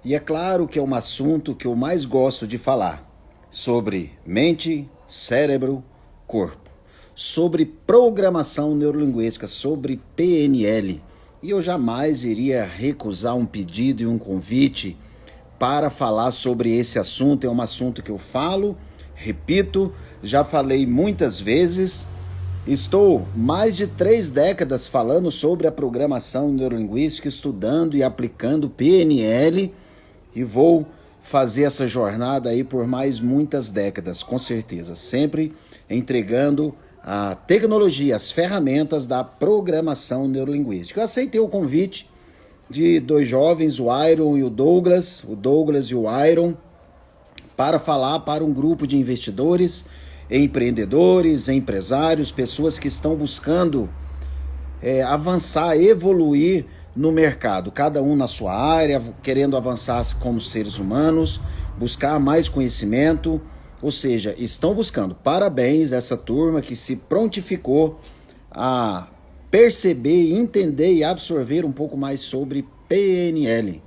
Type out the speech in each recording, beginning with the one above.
E é claro que é um assunto que eu mais gosto de falar, sobre mente, cérebro, corpo, sobre programação neurolinguística, sobre PNL. E eu jamais iria recusar um pedido e um convite para falar sobre esse assunto. É um assunto que eu falo, repito, já falei muitas vezes. Estou mais de 3 décadas falando sobre a programação neurolinguística, estudando e aplicando PNL, e vou fazer essa jornada aí por mais muitas décadas, com certeza, sempre entregando a tecnologia, as ferramentas da programação neurolinguística. Eu aceitei o convite de dois jovens, o Iron e o Douglas e o Iron, para falar para um grupo de investidores, empreendedores, empresários, pessoas que estão buscando avançar, evoluir no mercado, cada um na sua área, querendo avançar como seres humanos, buscar mais conhecimento, ou seja, estão buscando. Parabéns a essa turma que se prontificou a perceber, entender e absorver um pouco mais sobre PNL,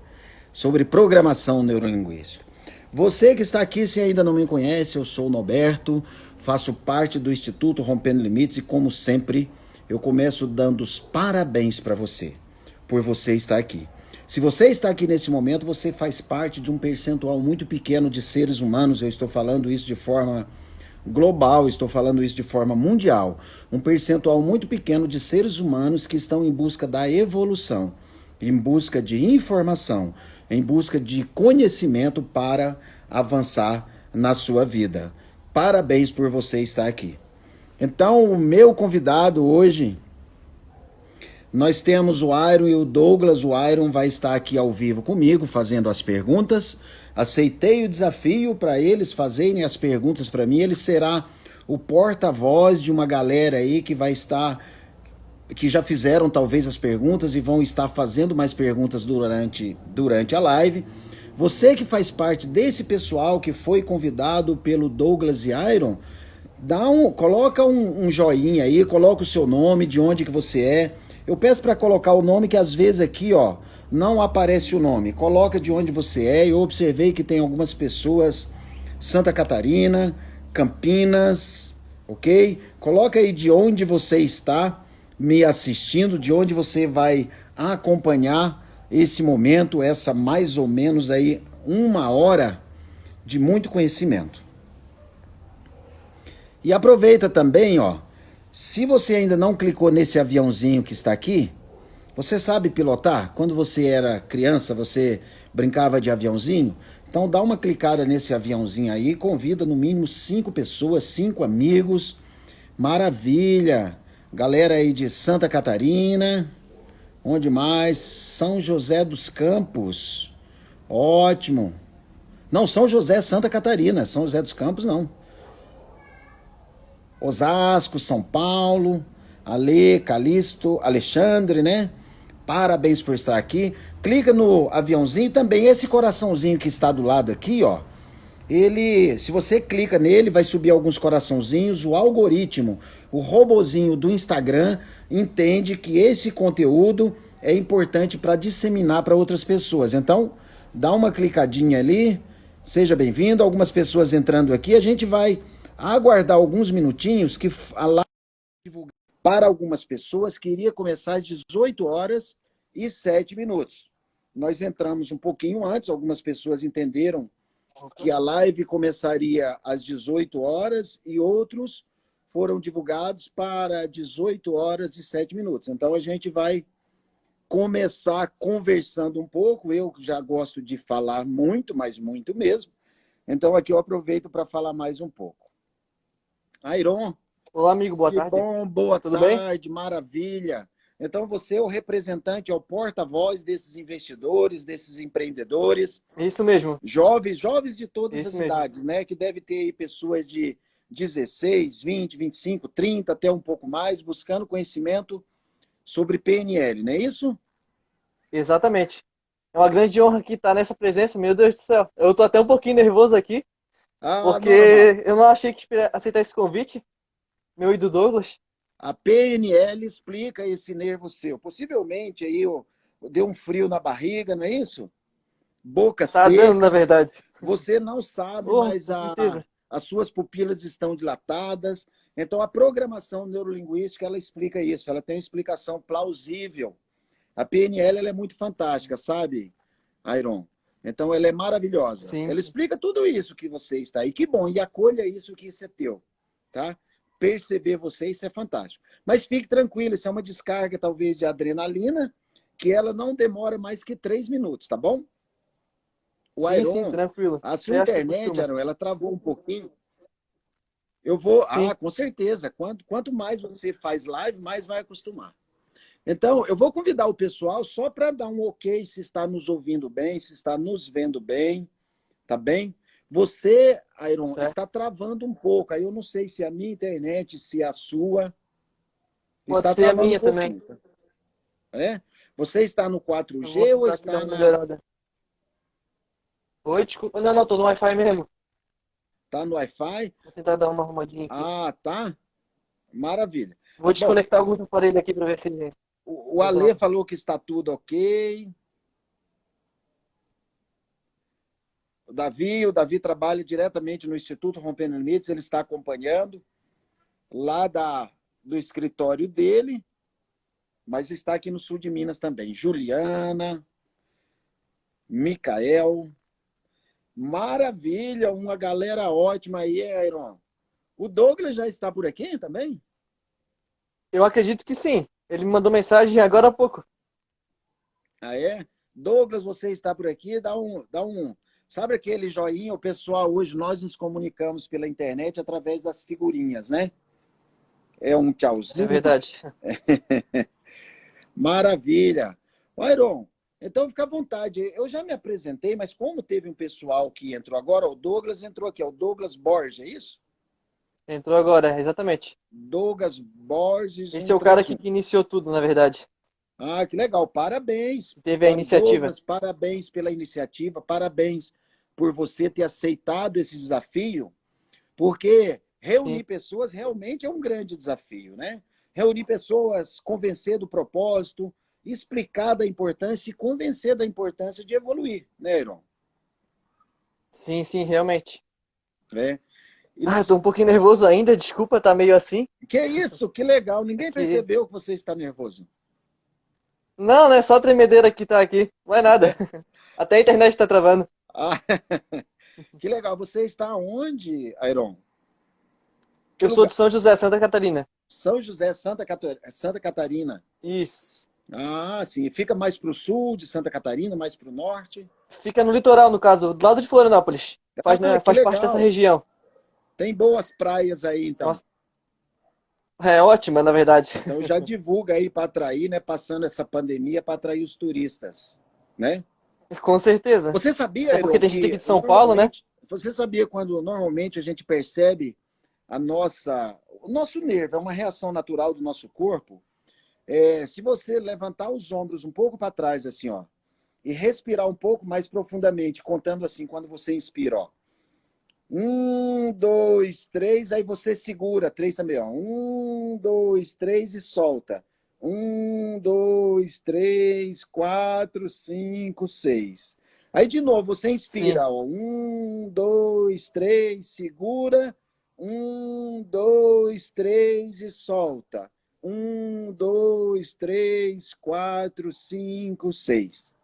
sobre programação neurolinguística. Você que está aqui, se ainda não me conhece, eu sou o Norberto, faço parte do Instituto Rompendo Limites e, como sempre, eu começo dando os parabéns para você, por você estar aqui. Se você está aqui nesse momento, você faz parte de um percentual muito pequeno de seres humanos. Eu estou falando isso de forma global, estou falando isso de forma mundial. Um percentual muito pequeno de seres humanos que estão em busca da evolução, em busca de informação, em busca de conhecimento para avançar na sua vida. Parabéns por você estar aqui. Então, o meu convidado hoje, nós temos o Iron e o Douglas. O Iron vai estar aqui ao vivo comigo, fazendo as perguntas. Aceitei o desafio para eles fazerem as perguntas para mim. Ele será o porta-voz de uma galera aí que vai estar, que já fizeram talvez as perguntas e vão estar fazendo mais perguntas durante a live. Você que faz parte desse pessoal que foi convidado pelo Douglas e Iron, coloca um joinha aí, coloca o seu nome, de onde que você é. Eu peço para colocar o nome, que às vezes aqui, ó, não aparece o nome. Coloca de onde você é. Eu observei que tem algumas pessoas, Santa Catarina, Campinas, ok? Coloca aí de onde você está me assistindo, de onde você vai acompanhar esse momento, essa mais ou menos aí 1 hora de muito conhecimento. E aproveita também, ó, se você ainda não clicou nesse aviãozinho que está aqui, você sabe pilotar? Quando você era criança, você brincava de aviãozinho? Então dá uma clicada nesse aviãozinho aí, convida no mínimo 5 pessoas, 5 amigos. Maravilha! Galera aí de Santa Catarina, onde mais? São José dos Campos. Ótimo. Não, São José, Santa Catarina. São José dos Campos, não. Osasco, São Paulo, Ale, Calixto, Alexandre, né? Parabéns por estar aqui. Clica no aviãozinho também, esse coraçãozinho que está do lado aqui, ó. Ele, se você clica nele, vai subir alguns coraçãozinhos. O algoritmo, o robozinho do Instagram entende que esse conteúdo é importante para disseminar para outras pessoas. Então, dá uma clicadinha ali. Seja bem-vindo. Algumas pessoas entrando aqui. A gente vai aguardar alguns minutinhos que a live divulgar para algumas pessoas que iria começar às 18h07. Nós entramos um pouquinho antes, algumas pessoas entenderam que a live começaria às 18 horas e outros foram divulgados para 18h07. Então a gente vai começar conversando um pouco. Eu já gosto de falar muito, mas muito mesmo. Então aqui eu aproveito para falar mais um pouco. Iron, Olá, amigo, boa que tarde. bom, boa Tudo bem? tarde, maravilha. Então você é o representante, é o porta-voz desses investidores, desses empreendedores, Isso mesmo, jovens de todas isso as mesmo. idades, né? Que deve ter aí pessoas de 16, 20, 25, 30, até um pouco mais, buscando conhecimento sobre PNL, não é isso? Exatamente. É uma grande honra aqui estar nessa presença, meu Deus do céu. Eu tô até um pouquinho nervoso aqui, Ah, porque normal. eu não achei que ia aceitar esse convite, meu e do Douglas. A PNL explica esse nervo seu. Possivelmente aí deu um frio na barriga, não é isso? boca Tá dando, na seca, verdade. você não sabe, Oh, mas com certeza. as suas pupilas estão dilatadas. Então, a programação neurolinguística, ela explica isso, ela tem uma explicação plausível. A PNL ela é muito fantástica, sabe, Iron? Então, ela é maravilhosa. Sim, Ela sim. explica tudo isso que você está aí. Que bom, e acolha isso que isso é teu, tá? Perceber você, isso é fantástico. Mas fique tranquilo, isso é uma descarga, talvez, de adrenalina, que ela não demora mais que 3 minutos, tá bom? O Sim, sim, Iron, tranquilo. a sua Até acho que internet, acostuma. Iron, ela travou um pouquinho. Eu vou, Sim. com certeza. Quanto mais você faz live, mais vai acostumar. Então, eu vou convidar o pessoal só para dar um ok se está nos ouvindo bem, se está nos vendo bem, tá bem? Você, Iron, Certo. está travando um pouco. Aí eu não sei se é a minha internet, se é a sua, Pode está ser a travando um minha também. pouquinho. Tá? É? Você está no Eu vou 4G ou tentar aqui dar está uma melhorada. Oi, desculpa. Não, não, tô no Wi-Fi mesmo. tá no Wi-Fi? Vou tentar dar uma arrumadinha aqui. Ah, tá. Maravilha. Vou Bom, desconectar alguns aparelhos aqui pra ver se o Alê resolve. falou que está tudo ok. O Davi trabalha diretamente no Instituto Rompendo Limites, ele está acompanhando lá do escritório dele, mas está aqui no sul de Minas também. Juliana, Micael, maravilha, uma galera ótima aí, Iron. O Douglas já está por aqui também? Eu acredito que sim. Ele me mandou mensagem agora há pouco. Ah, é? Douglas, você está por aqui? Dá um. Sabe aquele joinha? O pessoal, hoje nós nos comunicamos pela internet através das figurinhas, né? É um É tchauzinho. verdade. Maravilha. Iron, então fica à vontade. Eu já me apresentei, mas como teve um pessoal que entrou agora, o Douglas entrou aqui, é o Douglas Borges, é isso? Entrou agora, exatamente. Douglas Borges Esse é o cara que 131. iniciou tudo, na verdade. Ah, que legal. Parabéns Teve a para o iniciativa. Douglas, parabéns pela iniciativa, parabéns por você ter aceitado esse desafio, porque Sim, reunir pessoas realmente é um grande desafio, né? Reunir pessoas, convencer do propósito, explicar da importância e convencer da importância de evoluir, né, Iron? sim, sim, realmente. É. E Ah, eu tô um pouquinho nervoso ainda, desculpa, tá meio assim. que isso, que legal. É Ninguém que... percebeu que você está nervoso. Não, né? Só a tremedeira que tá aqui. Não é nada. Até a internet tá travando. Ah, que legal. Você está onde, Iron? Que Eu sou lugar? de São José, Santa Catarina. São José, Santa Catarina. Isso. Ah, sim. Fica mais para o sul de Santa Catarina, mais para o norte. Fica no litoral, no caso, do lado de Florianópolis. Faz, Ah, né, que faz parte dessa legal. região. Tem boas praias aí, então. Nossa, é ótima, na verdade. Então já divulga aí para atrair, né? Passando essa pandemia para atrair os turistas, né? Com certeza. Você sabia, Até porque Iron, tem gente aqui que de São Paulo, né? normalmente, você sabia quando normalmente a gente percebe o nosso nervo, é uma reação natural do nosso corpo. Se você levantar os ombros um pouco para trás, assim, ó, e respirar um pouco mais profundamente, contando assim, quando você inspira, ó. 1, 2, 3, aí você segura, 3 também, ó. 1, 2, 3 e solta. 1, 2, 3, 4, 5, 6. Aí de novo, você Sim, inspira, ó. 1, 2, 3, segura. 1, 2, 3 e solta. 1, 2, 3, 4, 5, 6.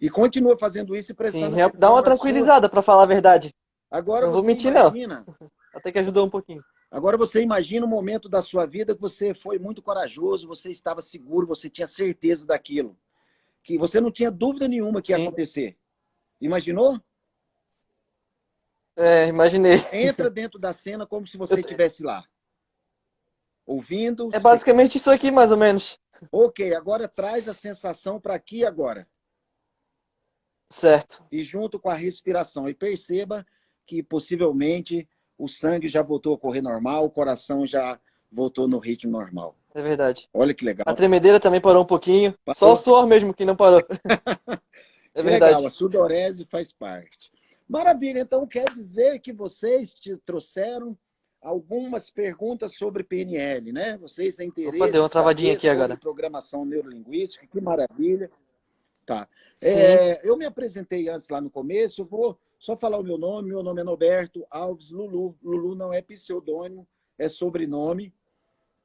E continua fazendo isso e sim. prestando Dá atenção uma na sua. tranquilizada, pra falar a verdade. Agora Não vou você mentir, não. imagina, Até que ajudou um pouquinho. agora você imagina um momento da sua vida que você foi muito corajoso, você estava seguro, você tinha certeza daquilo, que você não tinha dúvida nenhuma que ia Sim, acontecer. Imaginou? imaginei. Entra dentro da cena como se Eu você te- estivesse lá, ouvindo. É basicamente isso aqui, mais ou menos. Ok, agora traz a sensação para aqui agora. Certo. E junto com a respiração. E perceba que possivelmente o sangue já voltou a correr normal, o coração já voltou no ritmo normal. É verdade. Olha que A legal. tremedeira também parou um pouquinho. Só o Parou? suor mesmo que não parou. É Que legal, a verdade. sudorese faz parte. Maravilha, então quer dizer que vocês te trouxeram algumas perguntas sobre PNL, né? Vocês têm Opa, deu interesse uma de travadinha saber aqui sobre agora. programação neurolinguística, que maravilha. Tá. Sim, Eu me apresentei antes lá no começo, eu vou só falar o meu nome é Norberto Alves Lulu. Lulu não é pseudônimo, é sobrenome.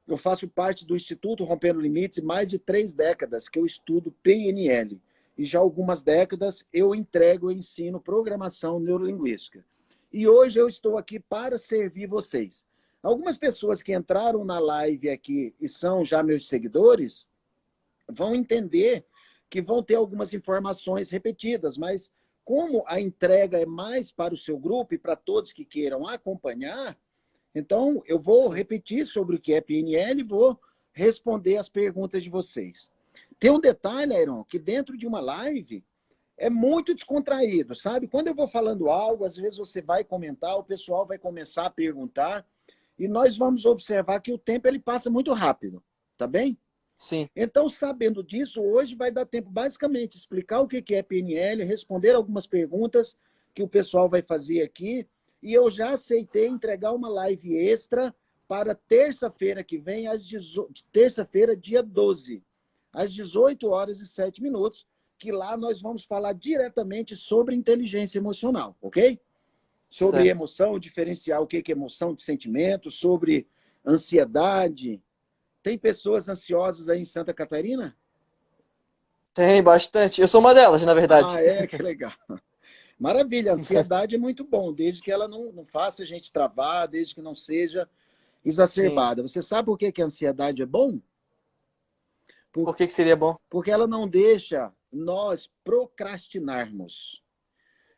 Eu faço parte do Instituto Rompendo Limites, mais de 3 décadas que eu estudo PNL. E já há algumas décadas eu entrego e ensino programação neurolinguística. E hoje eu estou aqui para servir vocês. Algumas pessoas que entraram na live aqui e são já meus seguidores vão entender que vão ter algumas informações repetidas, mas como a entrega é mais para o seu grupo e para todos que queiram acompanhar, então, eu vou repetir sobre o que é PNL e vou responder as perguntas de vocês. Tem um detalhe, Iron, que dentro de uma live é muito descontraído, sabe? Quando eu vou falando algo, às vezes você vai comentar, o pessoal vai começar a perguntar, e nós vamos observar que o tempo ele passa muito rápido, tá bem? sim. Então, sabendo disso, hoje vai dar tempo basicamente explicar o que é PNL, responder algumas perguntas que o pessoal vai fazer aqui. E eu já aceitei entregar uma live extra para terça-feira que vem, terça-feira, dia 12, às 18h07, que lá nós vamos falar diretamente sobre inteligência emocional, ok? Sobre Certo. emoção, diferenciar o que é emoção de sentimento, sobre ansiedade. Tem pessoas ansiosas aí em Santa Catarina? Tem bastante. Eu sou uma delas, na verdade. Ah, é, que legal. Maravilha, a ansiedade é muito bom, desde que ela não faça a gente travar, desde que não seja Sim. exacerbada. Você sabe por que que a ansiedade é bom? Por- Por que que seria bom? Porque ela não deixa nós procrastinarmos.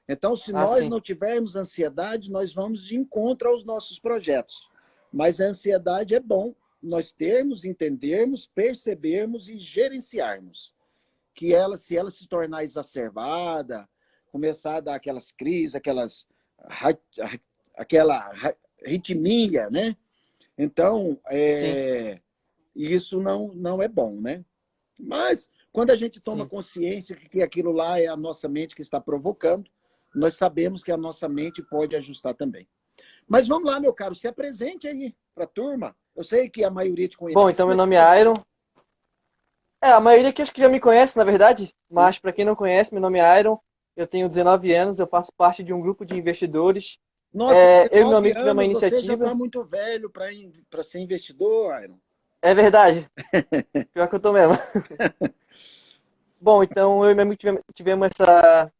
Então, se Ah, nós sim. não tivermos ansiedade, nós vamos de encontro aos nossos projetos. Mas a ansiedade é bom nós termos, entendermos, percebermos e gerenciarmos. Que ela, se ela se tornar exacerbada, começar a dar aquelas crises, aquela ritmia, né? Então, Sim, isso não é bom, né? Mas, quando a gente toma sim. consciência que aquilo lá é a nossa mente que está provocando, nós sabemos que a nossa mente pode ajustar também. Mas vamos lá, meu caro, se apresente aí para a turma. Eu sei que a maioria te Bom, conhece, então meu mas nome fica à é Iron. vontade. A maioria aqui acho que já me conhece, na verdade, mas para quem não conhece, meu nome é Iron. Eu tenho 19 anos, eu faço parte de um grupo de investidores. Nossa, Eu e meu 19 amigo tivemos uma anos, você já está iniciativa. muito velho para ser investidor, Iron. É verdade, pior que eu tô mesmo. Bom, então eu e meu amigo tivemos essa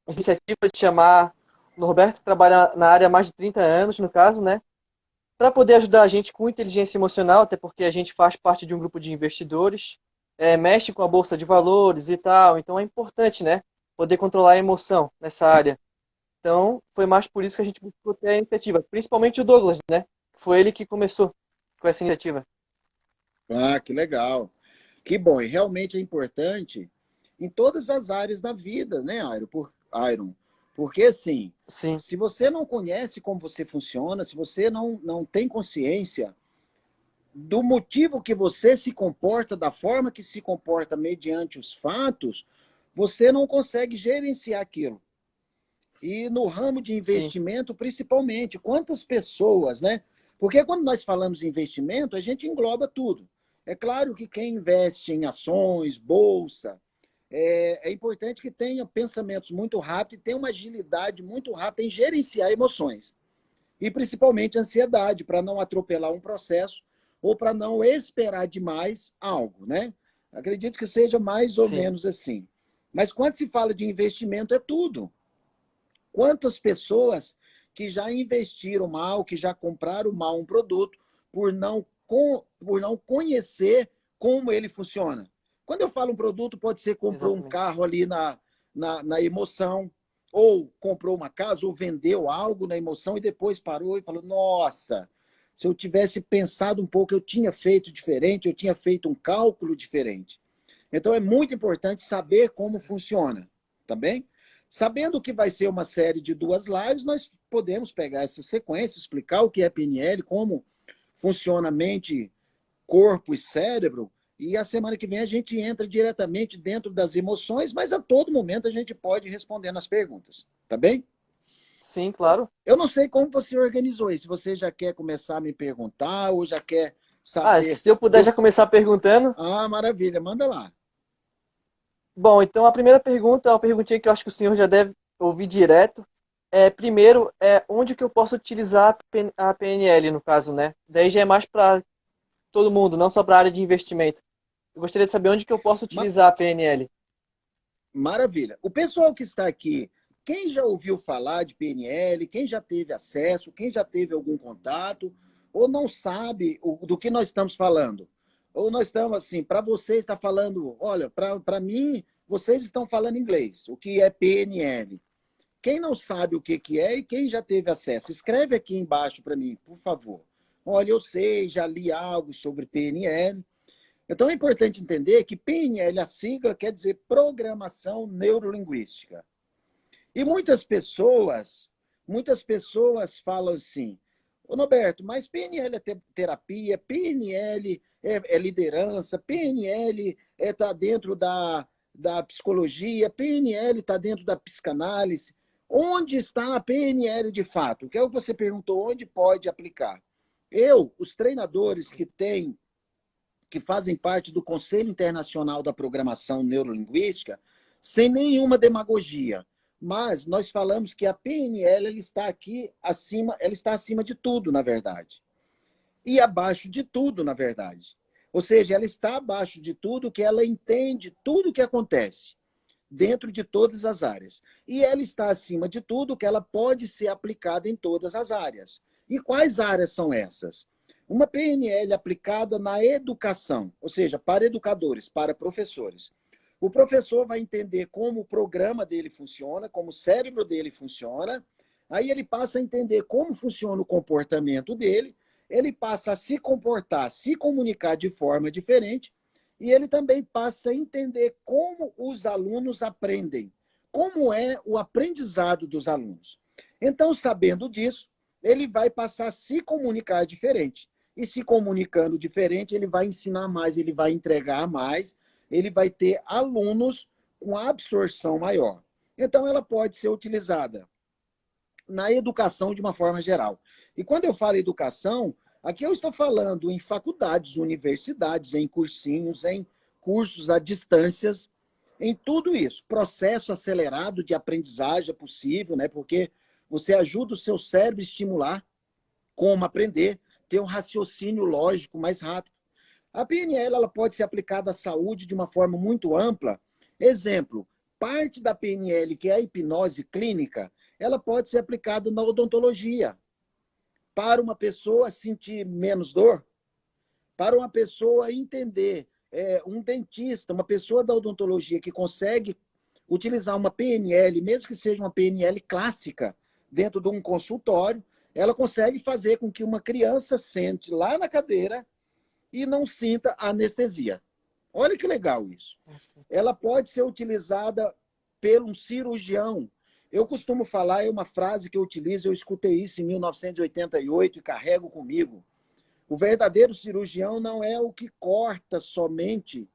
iniciativa de chamar o Norberto, que trabalha na área há mais de 30 anos, no caso, né? Para poder ajudar a gente com inteligência emocional, até porque a gente faz parte de um grupo de investidores, mexe com a bolsa de valores e tal, então é importante, né? Poder controlar a emoção nessa área. Então, foi mais por isso que a gente buscou ter a iniciativa, principalmente o Douglas, né? Foi ele que começou com essa iniciativa. Ah, que legal. Que bom, e realmente é importante em todas as áreas da vida, né, Iron? Porque, assim, Sim, se você não conhece como você funciona, se você não tem consciência do motivo que você se comporta, da forma que se comporta mediante os fatos, você não consegue gerenciar aquilo. E no ramo de sim, investimento, principalmente, quantas pessoas, né? Porque quando nós falamos de investimento, a gente engloba tudo. É claro que quem investe em ações, bolsa, é importante que tenha pensamentos muito rápidos e tenha uma agilidade muito rápida em gerenciar emoções. E principalmente ansiedade, para não atropelar um processo ou para não esperar demais algo, né? Acredito que seja mais ou sim, menos assim. Mas quando se fala de investimento, é tudo. Quantas pessoas que já investiram mal, que já compraram mal um produto por não conhecer como ele funciona? Quando eu falo um produto, pode ser comprou um exatamente. carro ali na emoção, ou comprou uma casa, ou vendeu algo na emoção e depois parou e falou: Nossa, se eu tivesse pensado um pouco, eu tinha feito diferente, eu tinha feito um cálculo diferente. Então é muito importante saber como funciona, tá bem? Sabendo que vai ser uma série de 2 lives, nós podemos pegar essa sequência, explicar o que é PNL, como funciona mente, corpo e cérebro, e a semana que vem a gente entra diretamente dentro das emoções, mas a todo momento a gente pode ir respondendo as perguntas, tá bem? Sim, claro. Eu não sei como você organizou isso, se você já quer começar a me perguntar ou já quer saber Se eu puder do... já começar perguntando, Ah, maravilha, manda lá. Bom, então a primeira pergunta é uma perguntinha que eu acho que o senhor já deve ouvir direto. Primeiro, onde que eu posso utilizar a PNL, no caso, né? Daí já é mais para todo mundo, não só para a área de investimento. Eu gostaria de saber onde que eu posso Ma- utilizar a PNL. Maravilha. O pessoal que está aqui, quem já ouviu falar de PNL, quem já teve acesso, quem já teve algum contato, ou não sabe do que nós estamos falando? Ou nós estamos assim, para você está falando, olha, para mim, vocês estão falando inglês, o que é PNL. Quem não sabe o que, que é e quem já teve acesso, escreve aqui embaixo para mim, por favor. Olha, eu sei, já li algo sobre PNL. Então é importante entender que PNL, a sigla, quer dizer Programação Neurolinguística. E muitas pessoas falam assim, ô Norberto, mas PNL é terapia, PNL é liderança, PNL está dentro da psicologia, PNL está dentro da psicanálise. Onde está a PNL de fato? Que é o que você perguntou, onde pode aplicar? Os treinadores que fazem parte do Conselho Internacional da Programação Neurolinguística, sem nenhuma demagogia. Mas nós falamos que a PNL ela está aqui acima, ela está acima de tudo, na verdade. E abaixo de tudo, na verdade. Ou seja, ela está abaixo de tudo, que ela entende tudo o que acontece dentro de todas as áreas. E ela está acima de tudo, que ela pode ser aplicada em todas as áreas. E quais áreas são essas? Uma PNL aplicada na educação, ou seja, para educadores, para professores. O professor vai entender como o programa dele funciona, como o cérebro dele funciona, aí ele passa a entender como funciona o comportamento dele, ele passa a se comportar, se comunicar de forma diferente, e ele também passa a entender como os alunos aprendem, como é o aprendizado dos alunos. Então, sabendo disso, ele vai passar a se comunicar diferente. E se comunicando diferente, ele vai ensinar mais, ele vai entregar mais, ele vai ter alunos com absorção maior. Então, ela pode ser utilizada na educação de uma forma geral. E quando eu falo educação, aqui eu estou falando em faculdades, universidades, em cursinhos, em cursos à distâncias, em tudo isso. Processo acelerado de aprendizagem é possível, né? Porque você ajuda o seu cérebro a estimular como aprender, ter um raciocínio lógico mais rápido. A PNL ela pode ser aplicada à saúde de uma forma muito ampla. Exemplo, parte da PNL, que é a hipnose clínica, ela pode ser aplicada na odontologia. Para uma pessoa sentir menos dor, para uma pessoa entender, um dentista, uma pessoa da odontologia que consegue utilizar uma PNL, mesmo que seja uma PNL clássica, dentro de um consultório, ela consegue fazer com que uma criança sente lá na cadeira e não sinta anestesia. Olha que legal isso. Ela pode ser utilizada por um cirurgião. Eu costumo falar, é uma frase que eu utilizo, eu escutei isso em 1988 e carrego comigo. O verdadeiro cirurgião não é o que corta somente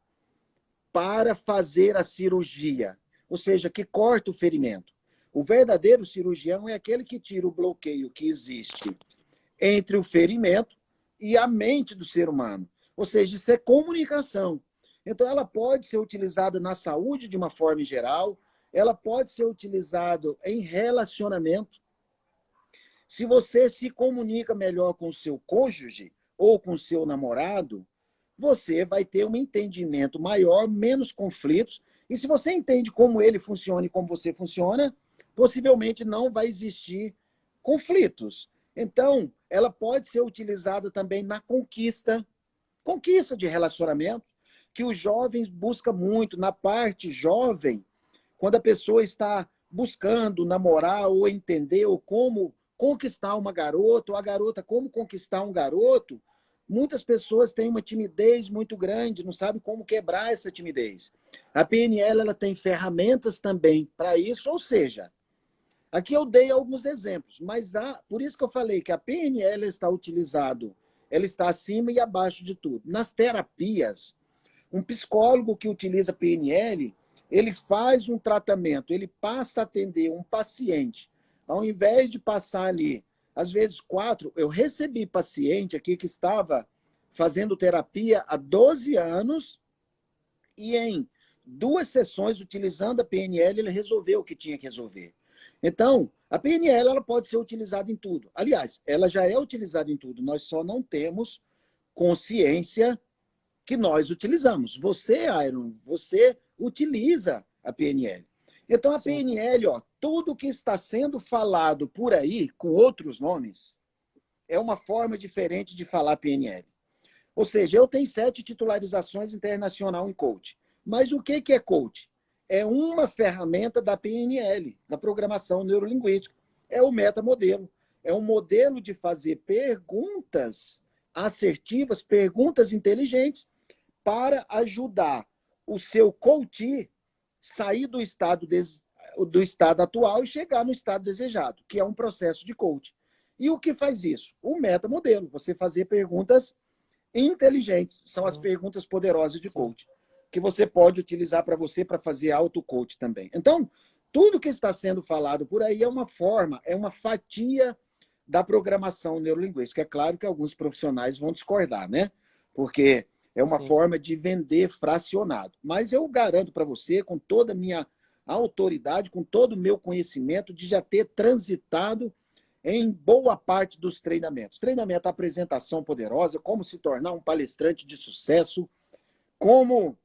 para fazer a cirurgia, ou seja, que corta o ferimento. O verdadeiro cirurgião é aquele que tira o bloqueio que existe entre o ferimento e a mente do ser humano. Ou seja, isso é comunicação. Então, ela pode ser utilizada na saúde de uma forma geral, ela pode ser utilizada em relacionamento. Se você se comunica melhor com o seu cônjuge ou com o seu namorado, você vai ter um entendimento maior, menos conflitos. E se você entende como ele funciona e como você funciona, possivelmente não vai existir conflitos. Então, ela pode ser utilizada também na conquista de relacionamento, que os jovens buscam muito. Na parte jovem, quando a pessoa está buscando namorar ou entender ou como conquistar uma garota, ou a garota como conquistar um garoto, muitas pessoas têm uma timidez muito grande, não sabem como quebrar essa timidez. A PNL ela tem ferramentas também para isso, ou seja, aqui eu dei alguns exemplos, mas por isso que eu falei que a PNL está utilizado, ela está acima e abaixo de tudo. Nas terapias, um psicólogo que utiliza PNL, ele faz um tratamento, ele passa a atender um paciente, ao invés de passar ali, às vezes 4, eu recebi paciente aqui que estava fazendo terapia há 12 anos e em 2 sessões utilizando a PNL, ele resolveu o que tinha que resolver. Então, a PNL ela pode ser utilizada em tudo. Aliás, ela já é utilizada em tudo. Nós só não temos consciência que nós utilizamos. Você, Iron, você utiliza a PNL. Então, a Sim. PNL, ó, tudo que está sendo falado por aí, com outros nomes, é uma forma diferente de falar PNL. Ou seja, eu tenho 7 titularizações internacional em coach. Mas o que é coach? É uma ferramenta da PNL, da programação neurolinguística. É o metamodelo. É um modelo de fazer perguntas assertivas, perguntas inteligentes, para ajudar o seu coach sair do estado atual e chegar no estado desejado, que é um processo de coach. E o que faz isso? O metamodelo. Você fazer perguntas inteligentes. São as perguntas poderosas de coach, que você pode utilizar para você para fazer auto-coach também. Então, tudo que está sendo falado por aí é uma forma, é uma fatia da programação neurolinguística. É claro que alguns profissionais vão discordar, né? Porque é uma forma de vender fracionado. Mas eu garanto para você, com toda a minha autoridade, com todo o meu conhecimento, de já ter transitado em boa parte dos treinamentos. Treinamento, apresentação poderosa, como se tornar um palestrante de sucesso, como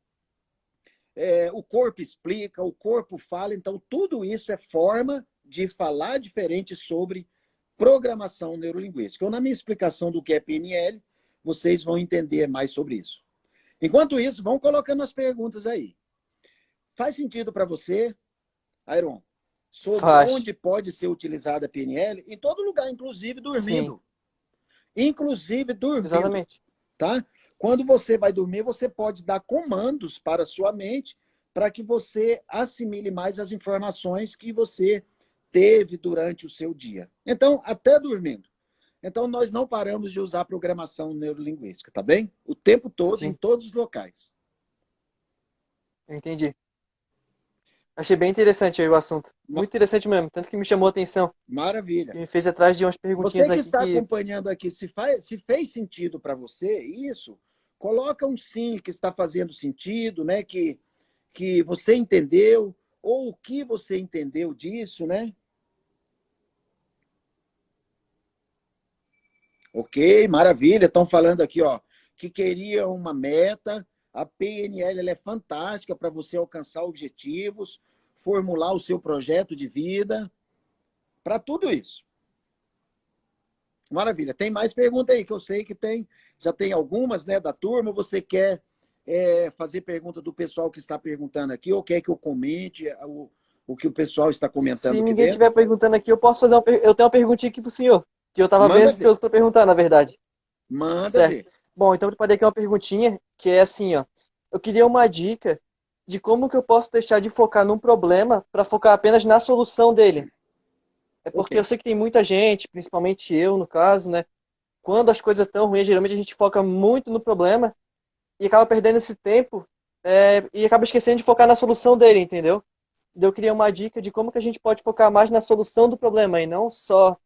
o corpo explica, o corpo fala. Então, tudo isso é forma de falar diferente sobre programação neurolinguística. Então, na minha explicação do que é PNL, vocês vão entender mais sobre isso. Enquanto isso, vão colocando as perguntas aí. Faz sentido para você, Iron, sobre onde pode ser utilizada a PNL? Em todo lugar, inclusive dormindo. Sim. Inclusive dormindo. Exatamente. Tá? Quando você vai dormir, você pode dar comandos para a sua mente para que você assimile mais as informações que você teve durante o seu dia. Então, até dormindo. Então, nós não paramos de usar programação neurolinguística, tá bem? O tempo todo, em todos os locais. Entendi. Achei bem interessante aí o assunto. Muito interessante mesmo, tanto que me chamou a atenção. Maravilha. Que me fez atrás de umas perguntinhas você que aqui está acompanhando aqui, se fez sentido para você isso, coloca um sim que está fazendo sentido, né? Que você entendeu, ou o que você entendeu disso, né? Ok, maravilha. Estão falando aqui, ó, que queria uma meta. A PNL ela é fantástica para você alcançar objetivos, formular o seu projeto de vida, para tudo isso. Maravilha. Tem mais pergunta aí, que eu sei que tem, já tem algumas, né, da turma. Você quer fazer pergunta do pessoal que está perguntando aqui, ou quer que eu comente o que o pessoal está comentando Se aqui ninguém dentro? estiver perguntando aqui, eu posso fazer eu tenho uma perguntinha aqui para o senhor, que eu estava bem ansioso para perguntar, na verdade. Manda Certo. ver. Bom, então eu preparei aqui uma perguntinha, que é assim, ó. Eu queria uma dica de como que eu posso deixar de focar num problema para focar apenas na solução dele. É porque eu sei que tem muita gente, principalmente eu, no caso, né? Quando as coisas estão ruins, geralmente a gente foca muito no problema e acaba perdendo esse tempo e acaba esquecendo de focar na solução dele, entendeu? Eu queria uma dica de como que a gente pode focar mais na solução do problema e não só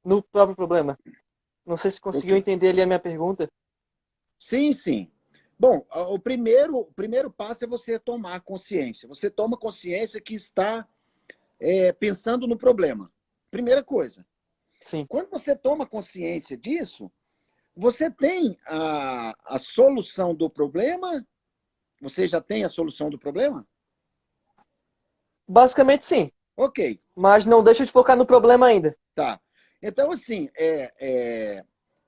no próprio problema. Não sei se conseguiu entender ali a minha pergunta. Sim, sim. Bom, o primeiro passo é você tomar consciência. Você toma consciência que está pensando no problema. Primeira coisa. Sim. Quando você toma consciência disso, você tem a solução do problema? Você já tem a solução do problema? Basicamente, sim. Ok. Mas não deixa de focar no problema ainda. Tá. Então, assim,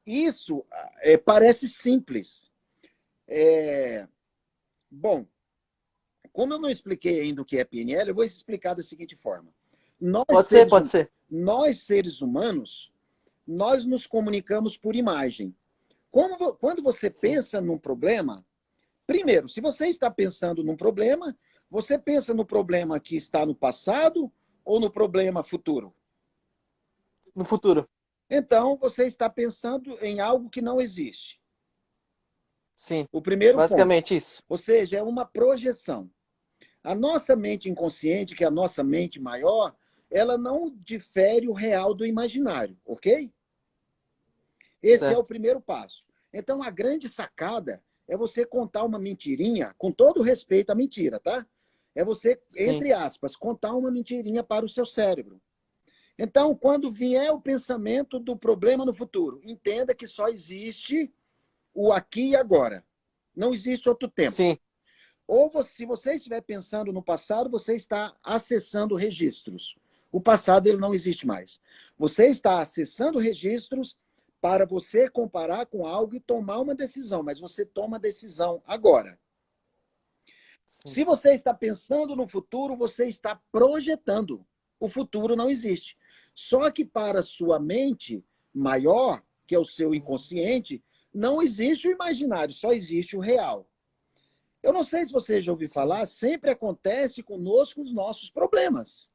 isso parece simples. Bom, como eu não expliquei ainda o que é PNL, eu vou explicar da seguinte forma. Pode ser. Nós, seres humanos, nós nos comunicamos por imagem. Quando você pensa num problema, primeiro, se você está pensando num problema, você pensa no problema que está no passado ou no problema futuro? No futuro. Então, você está pensando em algo que não existe. Sim. O primeiro basicamente ponto. Isso. Ou seja, é uma projeção. A nossa mente inconsciente, que é a nossa mente maior, ela não difere o real do imaginário, ok? Esse é o primeiro passo. Então, a grande sacada é você contar uma mentirinha, com todo respeito à mentira, tá? É você, Sim. entre aspas, contar uma mentirinha para o seu cérebro. Então, quando vier o pensamento do problema no futuro, entenda que só existe o aqui e agora. Não existe outro tempo. Sim. Ou se você estiver pensando no passado, você está acessando registros. O passado ele não existe mais. Você está acessando registros para você comparar com algo e tomar uma decisão, mas você toma a decisão agora. Sim. Se você está pensando no futuro, você está projetando. O futuro não existe. Só que para sua mente maior, que é o seu inconsciente, não existe o imaginário, só existe o real. Eu não sei se você já ouviu falar, sempre acontece conosco os nossos problemas.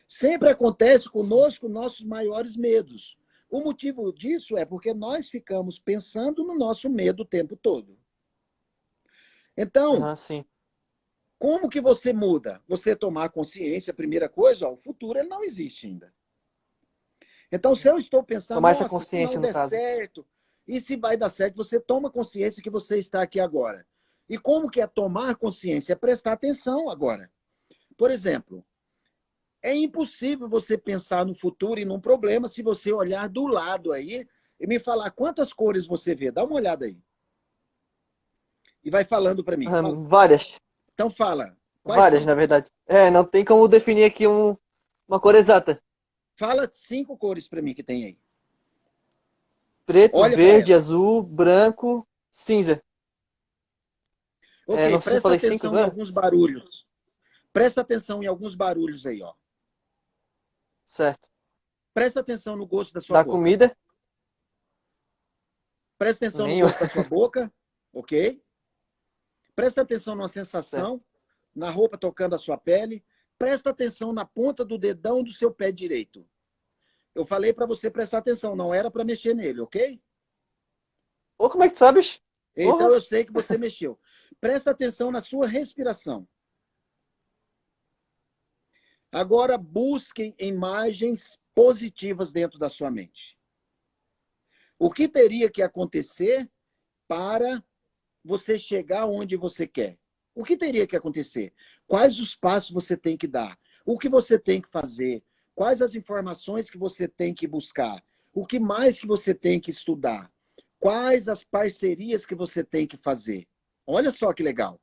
Sempre acontece conosco nossos maiores medos. O motivo disso é porque nós ficamos pensando no nosso medo o tempo todo. Então, Sim. como que você muda? Você tomar consciência, a primeira coisa, ó, o futuro ele não existe ainda. Então, se eu estou pensando, Tomar essa nossa, se não consciência, no der caso. certo, e se vai dar certo, você toma consciência que você está aqui agora. E como que é tomar consciência? É prestar atenção agora. Por exemplo, é impossível você pensar no futuro e num problema se você olhar do lado aí e me falar quantas cores você vê. Dá uma olhada aí. E vai falando para mim. Várias. Então fala, quais Várias, são? na verdade. Não tem como definir aqui uma cor exata. Fala 5 cores para mim que tem aí. Preto, Olha para verde, ela. azul, branco, cinza. Ok, Não sei se eu presta falei cinco atenção em agora. alguns barulhos. Presta atenção em alguns barulhos aí, ó. Certo. Presta atenção no gosto da sua Da boca. comida, Presta atenção no nenhum. gosto da sua boca, ok? Presta atenção na Certo. sensação, na roupa tocando a sua pele. Presta atenção na ponta do dedão do seu pé direito. Eu falei para você prestar atenção, não era para mexer nele, ok? Ou como é que tu sabes? Então Porra. eu sei que você mexeu. Presta atenção na sua respiração. Agora busquem imagens positivas dentro da sua mente. O que teria que acontecer para você chegar onde você quer? O que teria que acontecer? Quais os passos você tem que dar? O que você tem que fazer? Quais as informações que você tem que buscar? O que mais que você tem que estudar? Quais as parcerias que você tem que fazer? Olha só que legal.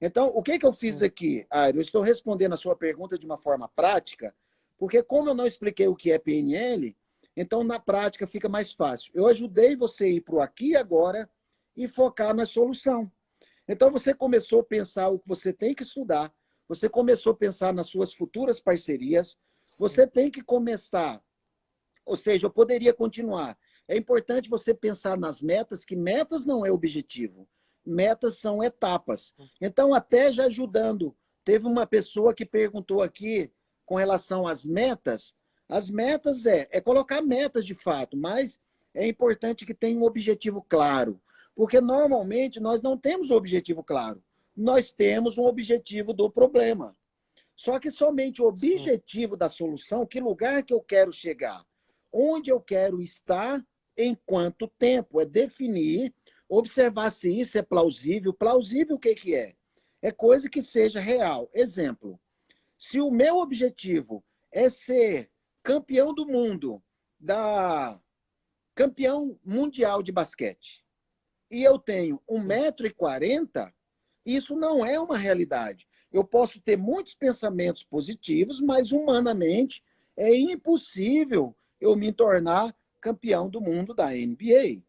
Então, o que eu fiz Sim. aqui? Eu estou respondendo a sua pergunta de uma forma prática, porque como eu não expliquei o que é PNL, então na prática fica mais fácil. Eu ajudei você a ir para o aqui e agora e focar na solução. Então você começou a pensar o que você tem que estudar, você começou a pensar nas suas futuras parcerias, Sim. você tem que começar, ou seja, eu poderia continuar. É importante você pensar nas metas, que metas não é objetivo, metas são etapas. Então, até já ajudando, teve uma pessoa que perguntou aqui com relação às metas. As metas é colocar metas de fato, mas é importante que tenha um objetivo claro. Porque normalmente nós não temos o objetivo claro. Nós temos um objetivo do problema. Só que somente o Sim. objetivo da solução, que lugar que eu quero chegar, onde eu quero estar, em quanto tempo, é definir, observar se isso é plausível. Plausível o que que é? É coisa que seja real. Exemplo, se o meu objetivo é ser campeão do mundo, campeão mundial de basquete, e eu tenho Sim. 1,40 m, isso não é uma realidade. Eu posso ter muitos pensamentos positivos, mas humanamente é impossível eu me tornar campeão do mundo da NBA.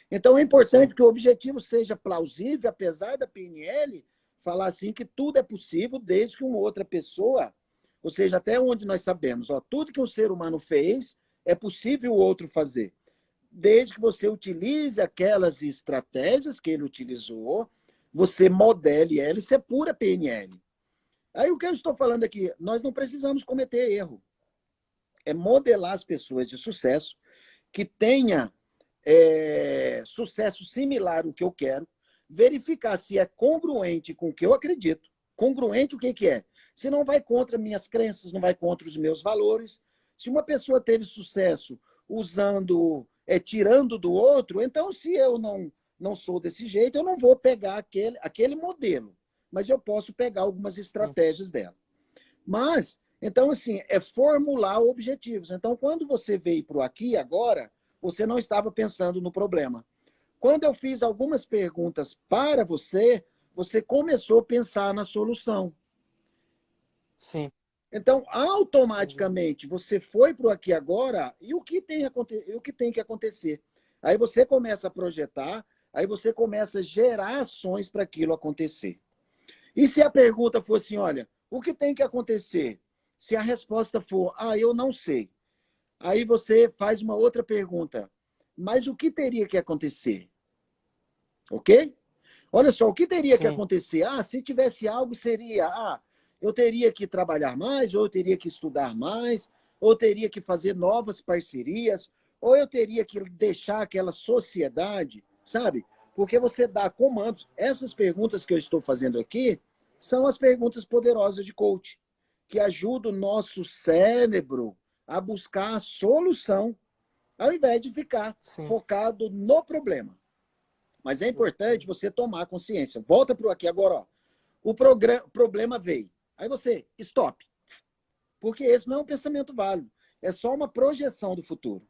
Então é Sim. importante que o objetivo seja plausível, apesar da PNL falar assim que tudo é possível desde que uma outra pessoa, ou seja, até onde nós sabemos, ó, tudo que o ser humano fez é possível o outro fazer desde que você utilize aquelas estratégias que ele utilizou, você modele ela, isso é pura PNL. Aí o que eu estou falando aqui, nós não precisamos cometer erro. É modelar as pessoas de sucesso que tenha sucesso similar ao que eu quero, verificar se é congruente com o que eu acredito. Congruente o que, que é? Se não vai contra minhas crenças, não vai contra os meus valores. Se uma pessoa teve sucesso usando, tirando do outro, então se eu não sou desse jeito, eu não vou pegar aquele modelo, mas eu posso pegar algumas estratégias dela. Mas, então, assim, é formular objetivos. Então, quando você veio para o aqui e agora, você não estava pensando no problema. Quando eu fiz algumas perguntas para você, você começou a pensar na solução. Sim. Então, Entendi. automaticamente, você foi para o aqui e agora, e o que tem que acontecer? Aí você começa a projetar, aí você começa a gerar ações para aquilo acontecer. E se a pergunta for assim, olha, o que tem que acontecer? Se a resposta for, eu não sei. Aí você faz uma outra pergunta, mas o que teria que acontecer? Ok? Olha só, o que teria que Sim. acontecer? Se tivesse algo, seria, eu teria que trabalhar mais, ou eu teria que estudar mais, ou eu teria que fazer novas parcerias, ou eu teria que deixar aquela sociedade, sabe? Porque você dá comandos. Essas perguntas que eu estou fazendo aqui são as perguntas poderosas de coach, que ajudam o nosso cérebro a buscar a solução, ao invés de ficar Sim. focado no problema. Mas é importante você tomar consciência. Volta para o aqui agora. Ó. O problema veio. Aí você, stop. Porque esse não é um pensamento válido. É só uma projeção do futuro.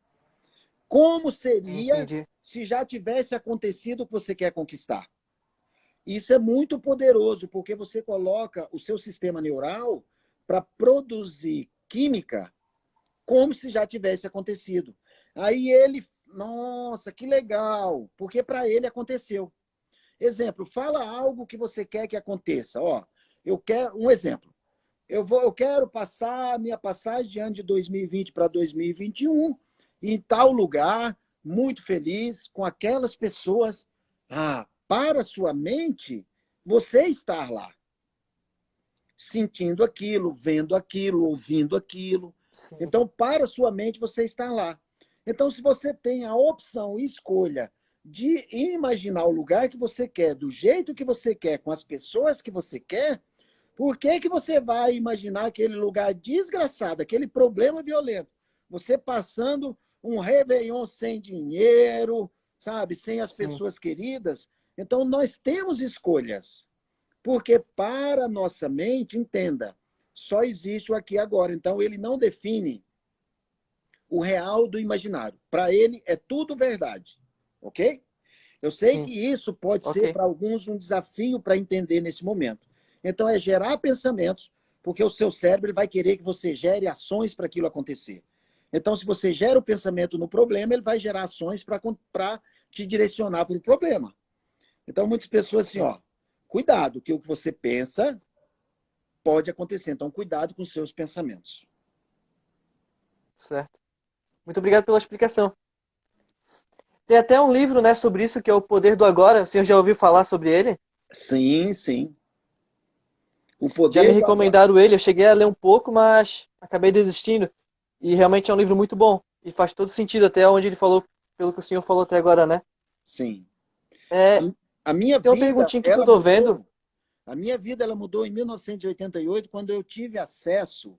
Como seria Entendi. se já tivesse acontecido o que você quer conquistar? Isso é muito poderoso, porque você coloca o seu sistema neural para produzir química como se já tivesse acontecido. Aí ele, nossa, que legal, porque para ele aconteceu. Exemplo, fala algo que você quer que aconteça. Ó, eu quero um exemplo. Eu quero passar a minha passagem de ano de 2020 para 2021 em tal lugar, muito feliz com aquelas pessoas. Para sua mente, você estar lá, sentindo aquilo, vendo aquilo, ouvindo aquilo. Sim. Então, para sua mente, você está lá. Então, se você tem a opção e escolha de imaginar o lugar que você quer, do jeito que você quer, com as pessoas que você quer, por que você vai imaginar aquele lugar desgraçado, aquele problema violento? Você passando um Réveillon sem dinheiro, sabe, sem as Sim. pessoas queridas. Então, nós temos escolhas. Porque para a nossa mente, entenda, só existe o aqui e agora. Então, ele não define o real do imaginário. Para ele, é tudo verdade. Ok? Eu sei Sim. que isso pode ser, Ok. para alguns, um desafio para entender nesse momento. Então, é gerar pensamentos, porque o seu cérebro ele vai querer que você gere ações para aquilo acontecer. Então, se você gera o pensamento no problema, ele vai gerar ações para te direcionar para o problema. Então, muitas pessoas assim, Sim. ó, cuidado, que o que você pensa pode acontecer. Então, cuidado com os seus pensamentos. Certo. Muito obrigado pela explicação. Tem até um livro, né, sobre isso, que é O Poder do Agora. O senhor já ouviu falar sobre ele? Sim, sim. O Já me poder do agora. recomendaram ele, eu cheguei a ler um pouco, mas acabei desistindo. E realmente é um livro muito bom. E faz todo sentido até onde ele falou, pelo que o senhor falou até agora, né? Sim. A, É, a minha tem uma vida, perguntinha aqui que eu ela tô vendo. mudou. A minha vida, ela mudou em 1988, quando eu tive acesso.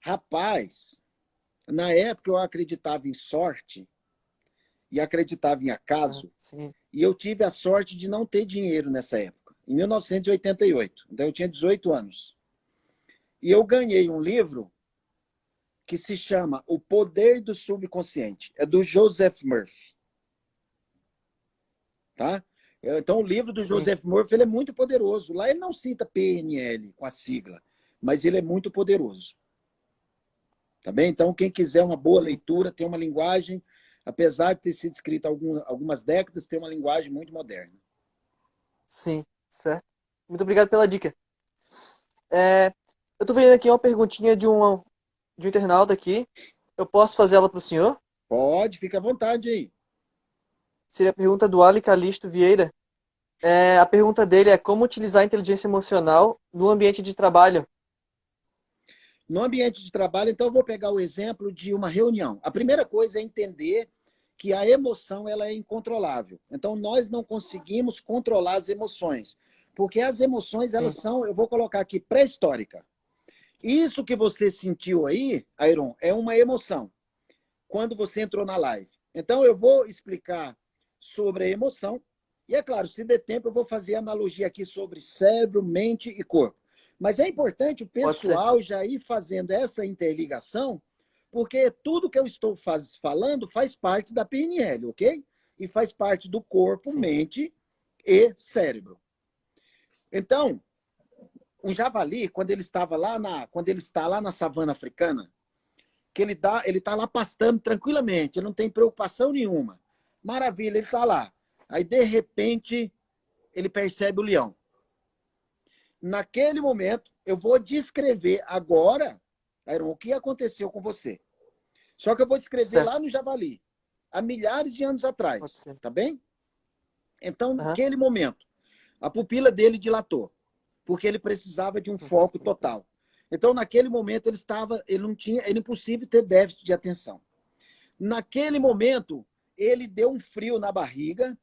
Rapaz, na época eu acreditava em sorte e acreditava em acaso. Sim, E eu tive a sorte de não ter dinheiro nessa época, em 1988. Então eu tinha 18 anos. E eu ganhei um livro que se chama O Poder do Subconsciente. É do Joseph Murphy. Tá? Então, o livro do sim, Joseph Murphy ele é muito poderoso. Lá ele não cita PNL com a sigla, mas ele é muito poderoso. Tá bem? Então, quem quiser uma boa sim, leitura, tem uma linguagem, apesar de ter sido escrita há algumas décadas, tem uma linguagem muito moderna. sim, certo. Muito obrigado pela dica. É, eu tô vendo aqui uma perguntinha de um internauta aqui. Eu posso fazer ela para o senhor? Pode, fica à vontade aí. Seria a pergunta do Ali Calixto Vieira. A pergunta dele é como utilizar a inteligência emocional no ambiente de trabalho. No ambiente de trabalho, então, eu vou pegar o exemplo de uma reunião. A primeira coisa é entender que a emoção ela é incontrolável. Então, nós não conseguimos controlar as emoções, porque as emoções elas Sim, são, eu vou colocar aqui, pré-histórica. Isso que você sentiu aí, Airon, é uma emoção quando você entrou na live. Então, eu vou explicar sobre a emoção E é claro, se der tempo, eu vou fazer analogia aqui sobre cérebro, mente e corpo. Mas é importante o Pode ser. pessoal já ir fazendo essa interligação, porque tudo que eu estou falando faz parte da PNL, ok? E faz parte do corpo, Sim. mente e cérebro. Então, um javali, quando ele está lá na savana africana, que ele tá lá pastando tranquilamente, ele não tem preocupação nenhuma. Maravilha, ele está lá. Aí, de repente, ele percebe o leão. Naquele momento, eu vou descrever agora, Iron, o que aconteceu com você. Só que eu vou descrever Certo. lá no javali, há milhares de anos Pode atrás, ser. tá bem? Então, Aham. naquele momento, a pupila dele dilatou, porque ele precisava de um foco total. Então, naquele momento, ele não tinha, era impossível ter déficit de atenção. Naquele momento, ele deu um frio na barriga.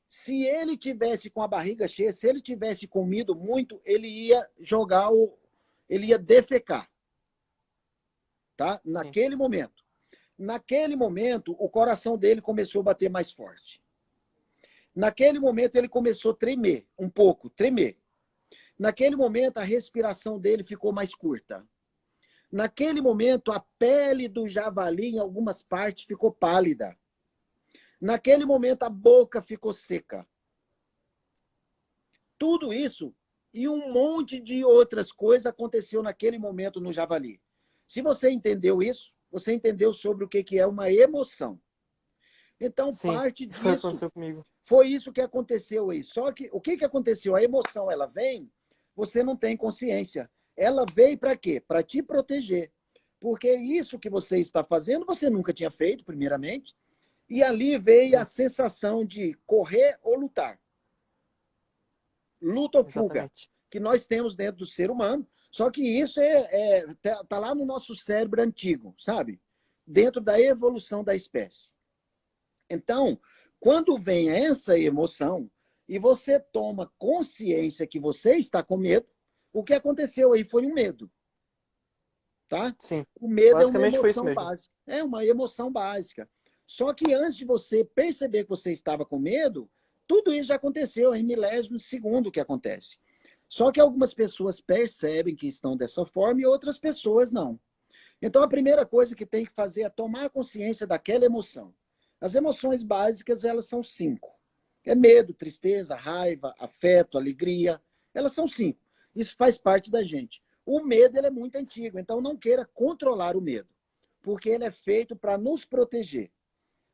Se ele tivesse com a barriga cheia, se ele tivesse comido muito, ele ia ele ia defecar, tá? Sim. Naquele momento. Naquele momento, o coração dele começou a bater mais forte. Naquele momento, ele começou a tremer, um pouco, tremer. Naquele momento, a respiração dele ficou mais curta. Naquele momento, a pele do javali, em algumas partes, ficou pálida. Naquele momento, a boca ficou seca. Tudo isso e um monte de outras coisas aconteceu naquele momento no javali. Se você entendeu isso, você entendeu sobre o que é uma emoção. Então, Sim. parte Foi o que disso aconteceu comigo. foi isso que aconteceu aí. Só que o que aconteceu? A emoção, ela vem, você não tem consciência. Ela veio para quê? Para te proteger. Porque isso que você está fazendo, você nunca tinha feito, primeiramente. E ali veio a Sim. sensação de correr ou lutar. Luta ou fuga, Exatamente. que nós temos dentro do ser humano. Só que isso tá lá no nosso cérebro antigo, sabe? Dentro da evolução da espécie. Então, quando vem essa emoção e você toma consciência que você está com medo, o que aconteceu aí foi um medo, tá? Sim. O medo é uma Basicamente foi isso emoção mesmo. básica. É uma emoção básica. Só que antes de você perceber que você estava com medo, tudo isso já aconteceu em milésimos de segundo que acontece. Só que algumas pessoas percebem que estão dessa forma e outras pessoas não. Então, a primeira coisa que tem que fazer é tomar consciência daquela emoção. As emoções básicas, elas são 5. É medo, tristeza, raiva, afeto, alegria. Elas são 5. Isso faz parte da gente. O medo, ele é muito antigo, então não queira controlar o medo, porque ele é feito para nos proteger.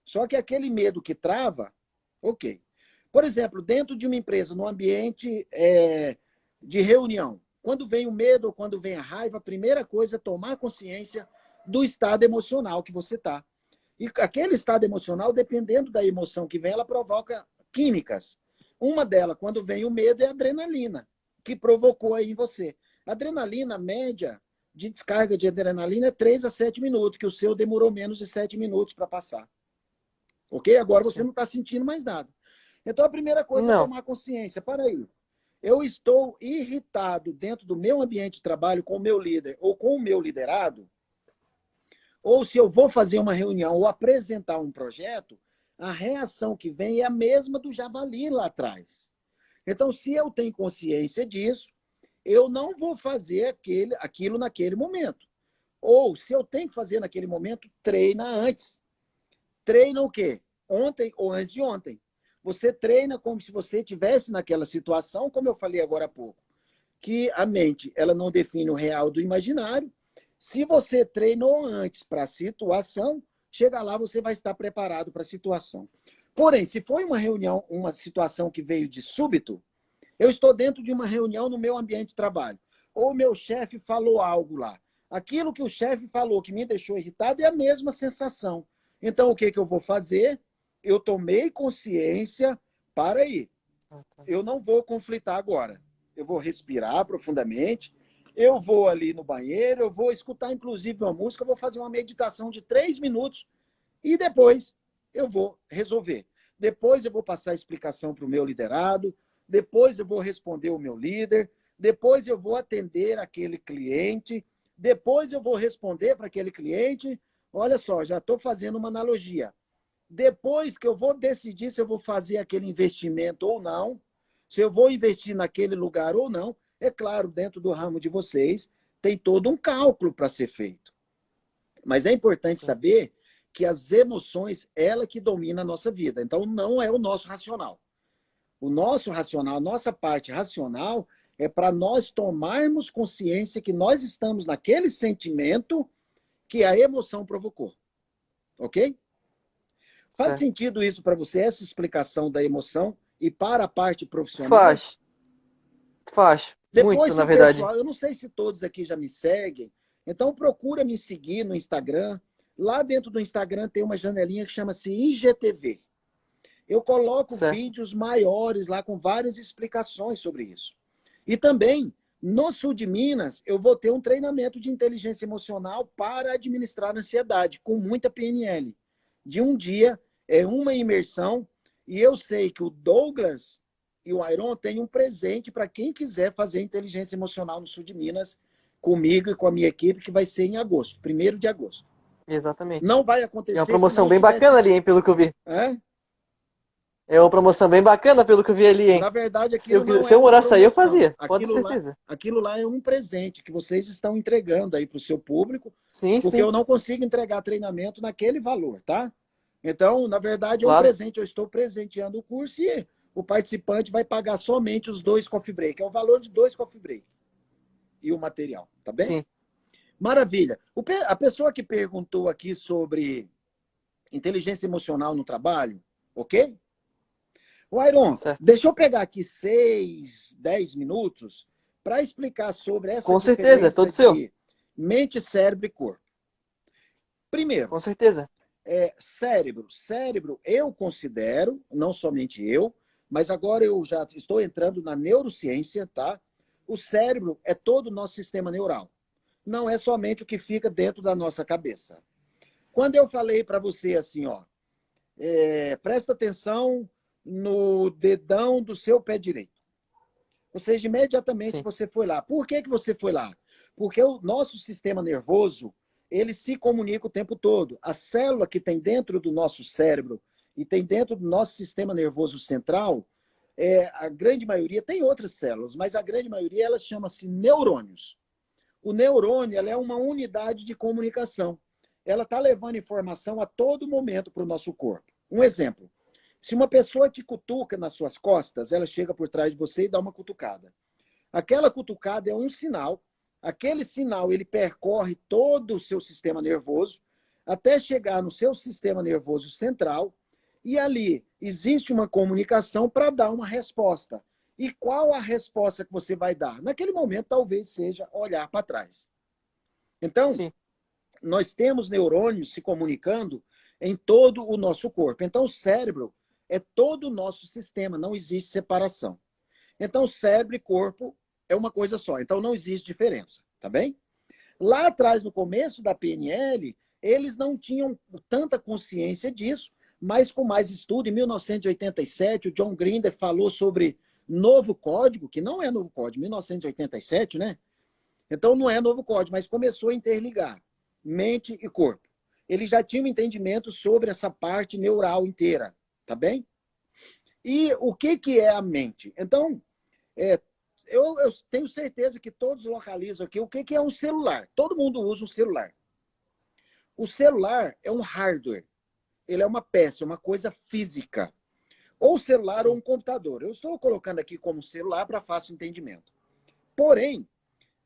Só que aquele medo que trava, ok. Por exemplo, dentro de uma empresa, no ambiente de reunião, quando vem o medo ou quando vem a raiva, a primeira coisa é tomar consciência do estado emocional que você está. E aquele estado emocional, dependendo da emoção que vem, ela provoca químicas. Uma delas, quando vem o medo, é a adrenalina, que provocou aí em você. A adrenalina média de descarga de adrenalina é 3 a 7 minutos, que o seu demorou menos de 7 minutos para passar. Ok? Agora você Sim. não está sentindo mais nada. Então a primeira coisa é Não. tomar consciência. Para aí. Eu estou irritado dentro do meu ambiente de trabalho com o meu líder ou com o meu liderado, ou se eu vou fazer uma reunião ou apresentar um projeto, a reação que vem é a mesma do javali lá atrás. Então, se eu tenho consciência disso, eu não vou fazer aquilo naquele momento. Ou, se eu tenho que fazer naquele momento, treina antes. Treina o quê? Ontem ou antes de ontem. Você treina como se você estivesse naquela situação, como eu falei agora há pouco, que a mente ela não define o real do imaginário. Se você treinou antes para a situação, chega lá, você vai estar preparado para a situação. Porém, se foi uma reunião, uma situação que veio de súbito, eu estou dentro de uma reunião no meu ambiente de trabalho, ou o meu chefe falou algo lá. Aquilo que o chefe falou que me deixou irritado é a mesma sensação. Então, o que, que eu vou fazer? Eu tomei consciência, para aí. Ah, tá. Eu não vou conflitar agora. Eu vou respirar profundamente, eu vou ali no banheiro, eu vou escutar inclusive uma música, eu vou fazer uma meditação de 3 minutos e depois eu vou resolver. Depois eu vou passar a explicação para o meu liderado, depois eu vou responder o meu líder, depois eu vou atender aquele cliente, depois eu vou responder para aquele cliente. Olha só, já estou fazendo uma analogia. Depois que eu vou decidir se eu vou fazer aquele investimento ou não, se eu vou investir naquele lugar ou não, é claro, dentro do ramo de vocês, tem todo um cálculo para ser feito. Mas é importante Sim. saber que as emoções, ela que domina a nossa vida. Então, não é o nosso racional. O nosso racional, a nossa parte racional, é para nós tomarmos consciência que nós estamos naquele sentimento que a emoção provocou. Ok? Faz Certo. sentido isso para você, essa explicação da emoção e para a parte profissional? Faz. Faz. Depois, Muito, se na o verdade. pessoal, eu não sei se todos aqui já me seguem, então procura me seguir no Instagram. Lá dentro do Instagram tem uma janelinha que chama-se IGTV. Eu coloco Certo. vídeos maiores lá com várias explicações sobre isso. E também, no sul de Minas, eu vou ter um treinamento de inteligência emocional para administrar a ansiedade, com muita PNL. De um dia, é uma imersão, e eu sei que o Douglas e o Iron têm um presente para quem quiser fazer inteligência emocional no sul de Minas, comigo e com a minha equipe, que vai ser em agosto, 1º de agosto. Exatamente. Não vai E é uma acontecer se não promoção bem estivesse... bacana ali, hein, pelo que eu vi. É? É uma promoção bem bacana pelo que eu vi ali, hein. Na verdade, Se eu, aquilo não se é eu uma morasse aí, eu promoção. fazia. Pode ter certeza. Aquilo lá é um presente que vocês estão entregando aí para o seu público, Sim, porque sim. eu não consigo entregar treinamento naquele valor, tá? Então, na verdade, é um Claro. presente. Eu estou presenteando o curso e o participante vai pagar somente os 2 coffee break. É o valor de 2 coffee break e o material, tá bem? Sim. Maravilha. A pessoa que perguntou aqui sobre inteligência emocional no trabalho, ok? O Iron, Certo. deixa eu pegar aqui 6, 10 minutos para explicar sobre essa Com certeza. É diferença todo seu. de mente, cérebro e corpo. Primeiro, Com certeza. cérebro. Cérebro, eu considero, não somente eu, mas agora eu já estou entrando na neurociência, tá? O cérebro é todo o nosso sistema neural. Não é somente o que fica dentro da nossa cabeça. Quando eu falei para você assim, ó, presta atenção no dedão do seu pé direito. Ou seja, imediatamente Sim. você foi lá. Por que você foi lá? Porque o nosso sistema nervoso, ele se comunica o tempo todo. A célula que tem dentro do nosso cérebro e tem dentro do nosso sistema nervoso central, a grande maioria, tem outras células, mas a grande maioria, elas chama-se neurônios. O neurônio, ela é uma unidade de comunicação. Ela está levando informação a todo momento para o nosso corpo. Um exemplo. Se uma pessoa te cutuca nas suas costas, ela chega por trás de você e dá uma cutucada. Aquela cutucada é um sinal. Aquele sinal, ele percorre todo o seu sistema nervoso até chegar no seu sistema nervoso central e ali existe uma comunicação para dar uma resposta. E qual a resposta que você vai dar? Naquele momento, talvez seja olhar para trás. Então, Sim. nós temos neurônios se comunicando em todo o nosso corpo. Então, o cérebro é todo o nosso sistema, não existe separação. Então, cérebro e corpo é uma coisa só, então não existe diferença, tá bem? Lá atrás, no começo da PNL, eles não tinham tanta consciência disso, mas com mais estudo, em 1987, o John Grinder falou sobre novo código, que não é novo código, 1987, né? Então não é novo código, mas começou a interligar mente e corpo. Ele já tinha um entendimento sobre essa parte neural inteira, tá bem? E o que é a mente? Então, eu tenho certeza que todos localizam aqui o que é um celular. Todo mundo usa um celular. O celular é um hardware. Ele é uma peça, uma coisa física. Ou celular ou Sim. um computador. Eu estou colocando aqui como celular para fácil entendimento. Porém,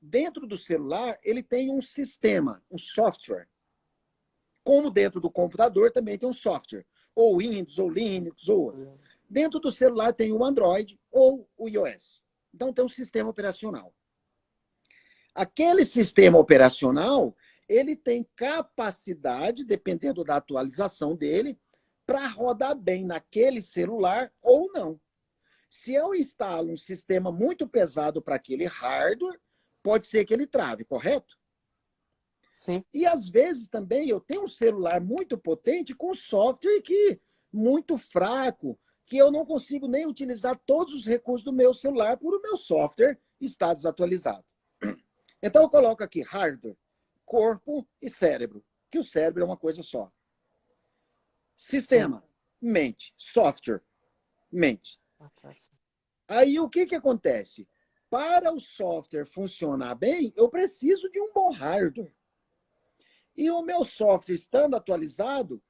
dentro do celular, ele tem um sistema, um software. Como dentro do computador também tem um software. Ou Windows, ou Linux, ou outro. Dentro do celular tem o Android ou o iOS. Então tem um sistema operacional. Aquele sistema operacional, ele tem capacidade, dependendo da atualização dele, para rodar bem naquele celular ou não. Se eu instalo um sistema muito pesado para aquele hardware, pode ser que ele trave, correto? Sim. E às vezes também eu tenho um celular muito potente com software que muito fraco, que eu não consigo nem utilizar todos os recursos do meu celular por o meu software está desatualizado. Então eu coloco aqui hardware, corpo e cérebro, que o cérebro é uma coisa só. Sistema, mente. Software, mente. Ah, tá, sim. Aí o que acontece? Para o software funcionar bem, eu preciso de um bom hardware. E o meu software estando atualizado,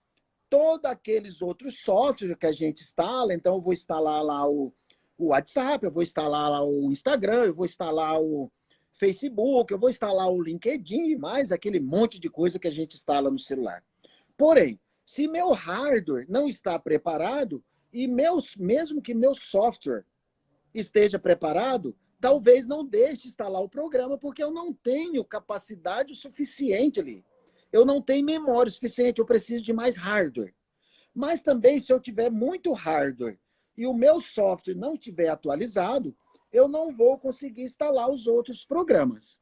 todos aqueles outros softwares que a gente instala, então eu vou instalar lá o WhatsApp, eu vou instalar lá o Instagram, eu vou instalar o Facebook, eu vou instalar o LinkedIn, mais aquele monte de coisa que a gente instala no celular. Porém, se meu hardware não está preparado, e mesmo que meu software esteja preparado, talvez não deixe instalar o programa, porque eu não tenho capacidade suficiente ali. Eu não tenho memória suficiente, eu preciso de mais hardware. Mas também, se eu tiver muito hardware e o meu software não estiver atualizado, eu não vou conseguir instalar os outros programas.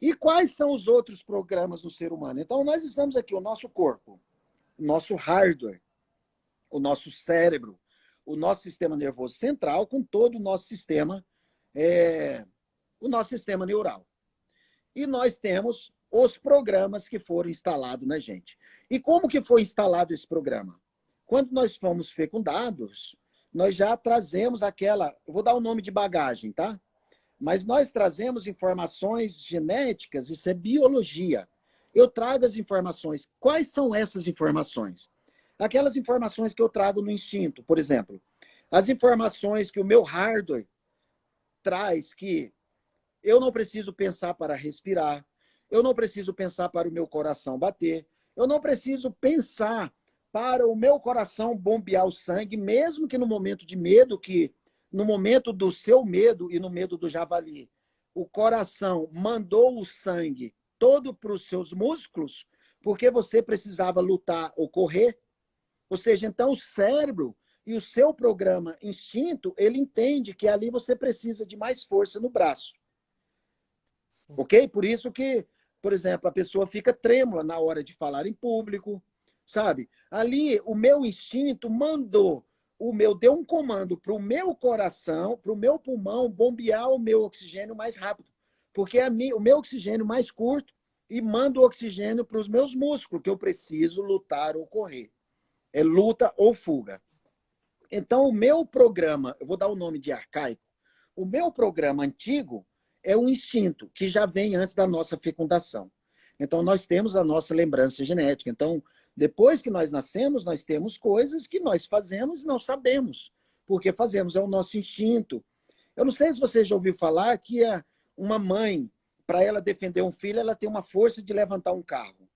E quais são os outros programas no ser humano? Então, nós estamos aqui, o nosso corpo, o nosso hardware, o nosso cérebro, o nosso sistema nervoso central, com todo o nosso sistema neural. E nós temos os programas que foram instalados na gente. E como que foi instalado esse programa? Quando nós fomos fecundados, nós já trazemos aquela, eu vou dar o nome de bagagem, tá? Mas nós trazemos informações genéticas, isso é biologia. Eu trago as informações. Quais são essas informações? Aquelas informações que eu trago no instinto, por exemplo. As informações que o meu hardware traz, que eu não preciso pensar para respirar, eu não preciso pensar para o meu coração bater, eu não preciso pensar para o meu coração bombear o sangue, mesmo que no momento de medo, que no momento do seu medo e no medo do javali, o coração mandou o sangue todo para os seus músculos, porque você precisava lutar ou correr. Ou seja, então o cérebro e o seu programa instinto, ele entende que ali você precisa de mais força no braço. Sim. Ok? Por isso que, por exemplo, a pessoa fica trêmula na hora de falar em público, sabe? Ali, o meu instinto deu um comando para o meu coração, para o meu pulmão bombear o meu oxigênio mais rápido. Porque o meu oxigênio mais curto e manda o oxigênio para os meus músculos, que eu preciso lutar ou correr. É luta ou fuga. Então, o meu programa, eu vou dar o nome de arcaico, o meu programa antigo é um instinto que já vem antes da nossa fecundação. Então, nós temos a nossa lembrança genética. Então, depois que nós nascemos, nós temos coisas que nós fazemos e não sabemos. Porque fazemos, é o nosso instinto. Eu não sei se você já ouviu falar que uma mãe, para ela defender um filho, ela tem uma força de levantar um carro.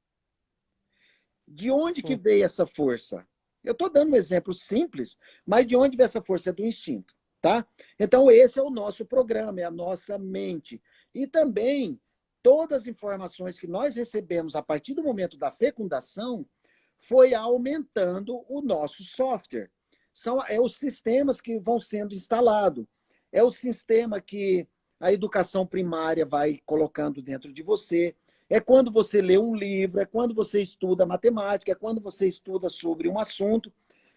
De onde que Sim. veio essa força? Eu estou dando um exemplo simples, mas de onde veio essa força? É do instinto, tá? Então, esse é o nosso programa, é a nossa mente. E também, todas as informações que nós recebemos a partir do momento da fecundação foi aumentando o nosso software. É os sistemas que vão sendo instalados. É o sistema que a educação primária vai colocando dentro de você. É quando você lê um livro, é quando você estuda matemática, é quando você estuda sobre um assunto.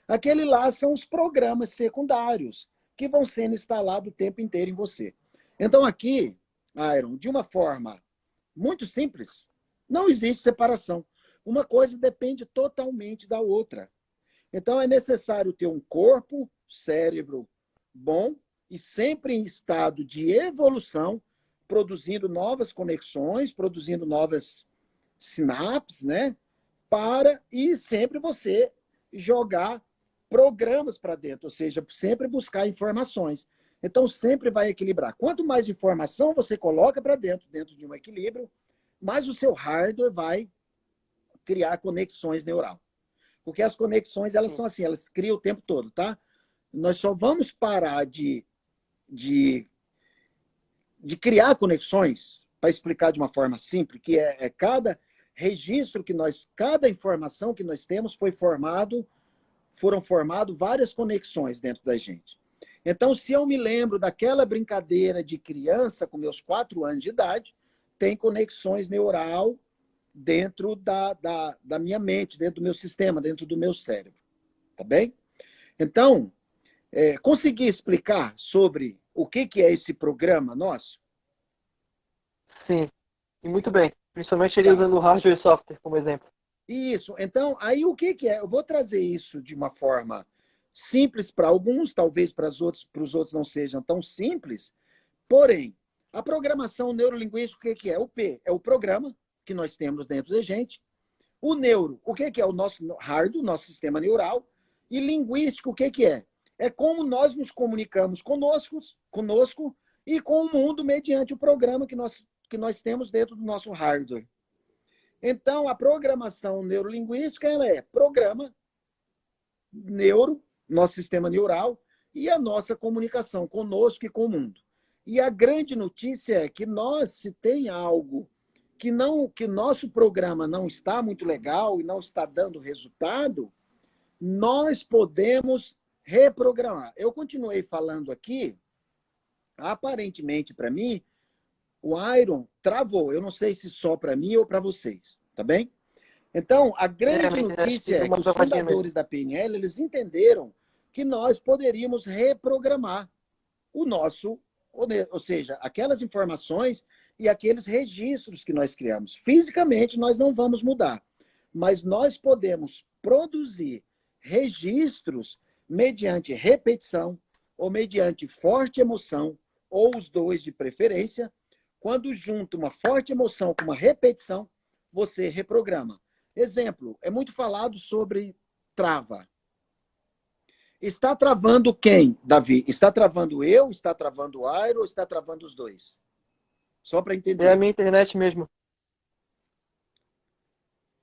Aquele lá são os programas secundários que vão sendo instalados o tempo inteiro em você. Então aqui, Iron, de uma forma muito simples, não existe separação. Uma coisa depende totalmente da outra. Então é necessário ter um corpo, cérebro bom e sempre em estado de evolução, produzindo novas conexões, produzindo novas sinapses, né? E sempre você jogar programas para dentro, ou seja, sempre buscar informações. Então, sempre vai equilibrar. Quanto mais informação você coloca para dentro de um equilíbrio, mais o seu hardware vai criar conexões neural. Porque as conexões, elas são assim, elas criam o tempo todo, tá? Nós só vamos parar de criar conexões, para explicar de uma forma simples, que cada registro cada informação que nós temos foram formadas várias conexões dentro da gente. Então, se eu me lembro daquela brincadeira de criança com meus 4 anos de idade, tem conexões neural dentro da minha mente, dentro do meu sistema, dentro do meu cérebro. Tá bem? Então, consegui explicar sobre o que é esse programa nosso? Sim. E muito bem. Principalmente ele Tá. usando o hardware e software como exemplo. Isso. Então, aí o que que é? Eu vou trazer isso de uma forma simples para alguns, talvez para os outros não sejam tão simples. Porém, a programação neurolinguística, o que que é? O P é o programa que nós temos dentro da gente. O neuro, o que que é? O nosso hardware, o nosso sistema neural. E linguístico, o que que é? É como nós nos comunicamos conosco e com o mundo mediante o programa que nós temos dentro do nosso hardware. Então, a programação neurolinguística ela é programa, neuro, nosso sistema neural, e a nossa comunicação conosco e com o mundo. E a grande notícia é que nós, se tem algo que nosso programa não está muito legal e não está dando resultado, nós podemos reprogramar. Eu continuei falando aqui, aparentemente para mim, o Iron travou. Eu não sei se só para mim ou para vocês, tá bem? Então, a grande minha internet notícia deu é que uma os travadinha mesmo. fundadores da PNL, eles entenderam que nós poderíamos reprogramar o nosso, ou seja, aquelas informações e aqueles registros que nós criamos. Fisicamente, nós não vamos mudar, mas nós podemos produzir registros mediante repetição ou mediante forte emoção, ou os dois de preferência. Quando junta uma forte emoção com uma repetição, você reprograma. Exemplo, é muito falado sobre trava. Está travando quem, Davi? Está travando eu? Está travando o Airo? Ou está travando os dois? Só para É a entender. minha internet mesmo.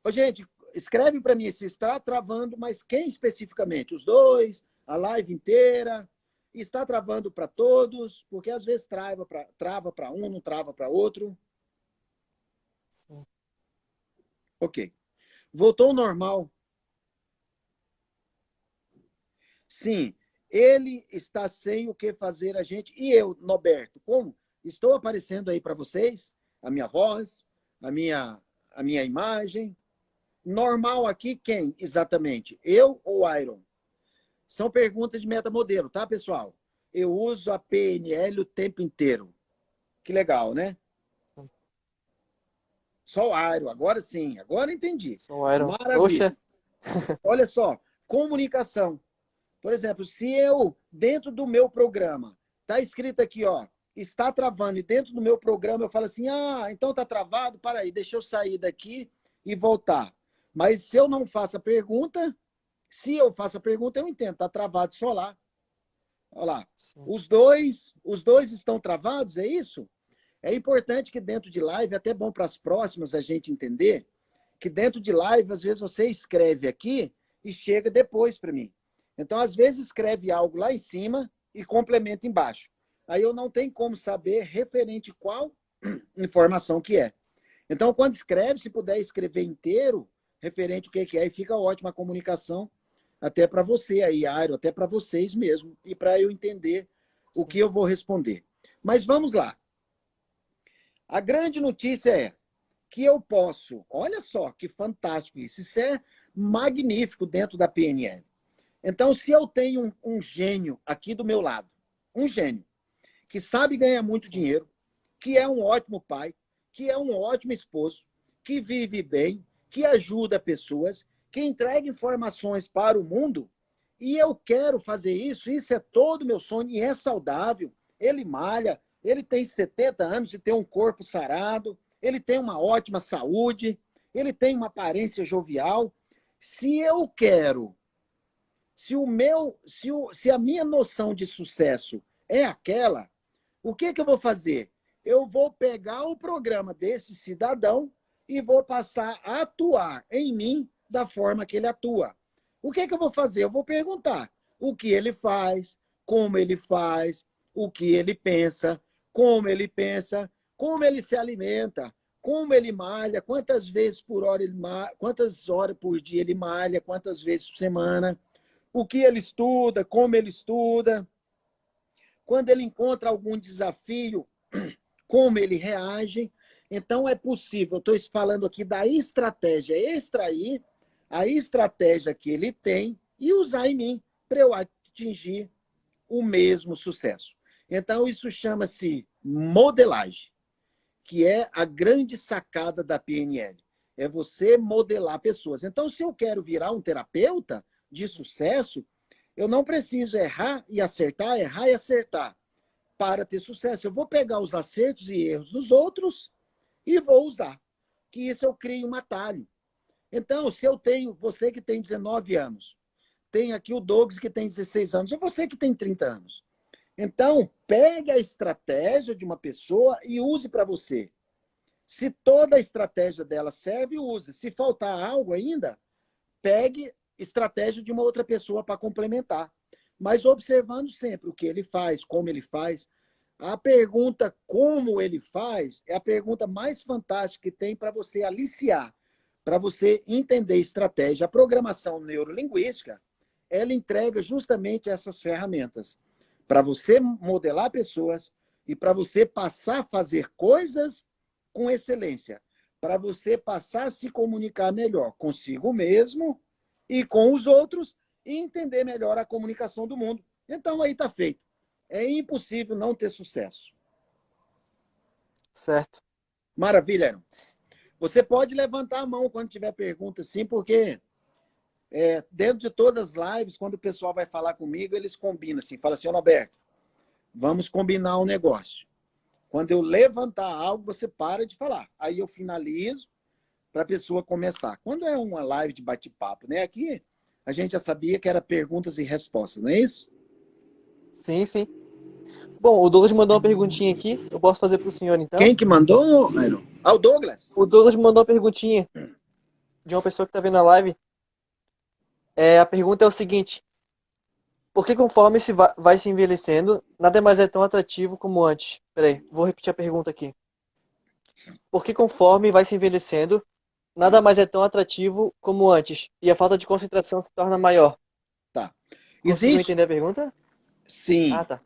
Ô, gente, escreve para mim se está travando, mas quem especificamente? Os dois? A live inteira? Está travando para todos? Porque às vezes trava para um, não trava para outro. Sim. Ok. Voltou ao normal. Sim, ele está sem o que fazer a gente. E eu, Norberto, como? Estou aparecendo aí para vocês, a minha voz, a minha imagem. Normal aqui quem, exatamente? Eu ou Iron? São perguntas de metamodelo, tá, pessoal? Eu uso a PNL o tempo inteiro. Que legal, né? Só o Iron, agora sim, agora entendi. Sou o Iron. Maravilha. Poxa, Olha só, comunicação. Por exemplo, se eu, dentro do meu programa, está escrito aqui, ó, está travando, e dentro do meu programa eu falo assim, então está travado, para aí, deixa eu sair daqui e voltar. Mas se eu não faço a pergunta, se eu faço a pergunta, eu entendo, está travado só lá. Olha lá, sim. os dois estão travados, é isso? É importante que dentro de live, até bom para as próximas a gente entender, que dentro de live, às vezes você escreve aqui e chega depois para mim. Então, às vezes, escreve algo lá em cima e complementa embaixo. Aí eu não tenho como saber referente qual informação que é. Então, quando escreve, se puder escrever inteiro, referente o que é, e fica ótima a comunicação, até para você aí, Airo, até para vocês mesmo, e para eu entender o que eu vou responder. Mas vamos lá. A grande notícia é que eu posso, olha só que fantástico isso é magnífico dentro da PNL. Então, se eu tenho um gênio aqui do meu lado, um gênio, que sabe ganhar muito dinheiro, que é um ótimo pai, que é um ótimo esposo, que vive bem, que ajuda pessoas, que entrega informações para o mundo, e eu quero fazer isso, isso é todo meu sonho, e é saudável, ele malha, ele tem 70 anos e tem um corpo sarado, ele tem uma ótima saúde, ele tem uma aparência jovial. Se eu quero se a minha noção de sucesso é aquela, o que eu vou fazer? Eu vou pegar o programa desse cidadão e vou passar a atuar em mim da forma que ele atua. O que eu vou fazer? Eu vou perguntar o que ele faz, o que ele pensa, como ele se alimenta, como ele malha, quantas vezes por hora ele malha, quantas horas por dia ele malha, quantas vezes por semana, o que ele estuda, como ele estuda, quando ele encontra algum desafio, como ele reage. Então, é possível, estou falando aqui da estratégia, extrair a estratégia que ele tem e usar em mim para eu atingir o mesmo sucesso. Então, isso chama-se modelagem, que é a grande sacada da PNL. É você modelar pessoas. Então, se eu quero virar um terapeuta de sucesso, eu não preciso errar e acertar para ter sucesso. Eu vou pegar os acertos e erros dos outros e vou usar. Que isso eu crio um atalho. Então, se eu tenho você que tem 19 anos, tem aqui o Douglas que tem 16 anos, e você que tem 30 anos. Então, pegue a estratégia de uma pessoa e use para você. Se toda a estratégia dela serve, use. Se faltar algo ainda, pegue estratégia de uma outra pessoa para complementar. Mas observando sempre o que ele faz, como ele faz. A pergunta como ele faz é a pergunta mais fantástica que tem para você aliciar, para você entender estratégia. A programação neurolinguística, ela entrega justamente essas ferramentas para você modelar pessoas e para você passar a fazer coisas com excelência, para você passar a se comunicar melhor consigo mesmo e com os outros e entender melhor a comunicação do mundo. Então, aí está feito. É impossível não ter sucesso. Certo. Maravilha, Aaron. Você pode levantar a mão quando tiver pergunta, sim, porque dentro de todas as lives, quando o pessoal vai falar comigo, eles combinam assim, fala assim, ô Norberto, vamos combinar um negócio. Quando eu levantar algo, você para de falar. Aí eu finalizo para a pessoa começar. Quando é uma live de bate-papo, né? Aqui a gente já sabia que era perguntas e respostas, não é isso? Sim, sim. Bom, o Douglas mandou uma perguntinha aqui. Eu posso fazer para o senhor, então? Quem que mandou, Aaron? Ah, o Douglas? O Douglas me mandou uma perguntinha de uma pessoa que está vendo a live. A pergunta é o seguinte: por que conforme vai se envelhecendo, nada mais é tão atrativo como antes? Peraí, vou repetir a pergunta aqui. Por que conforme vai se envelhecendo, nada mais é tão atrativo como antes e a falta de concentração se torna maior? Tá. Conseguiu Existe? entender a pergunta? Ah, Sim. tá.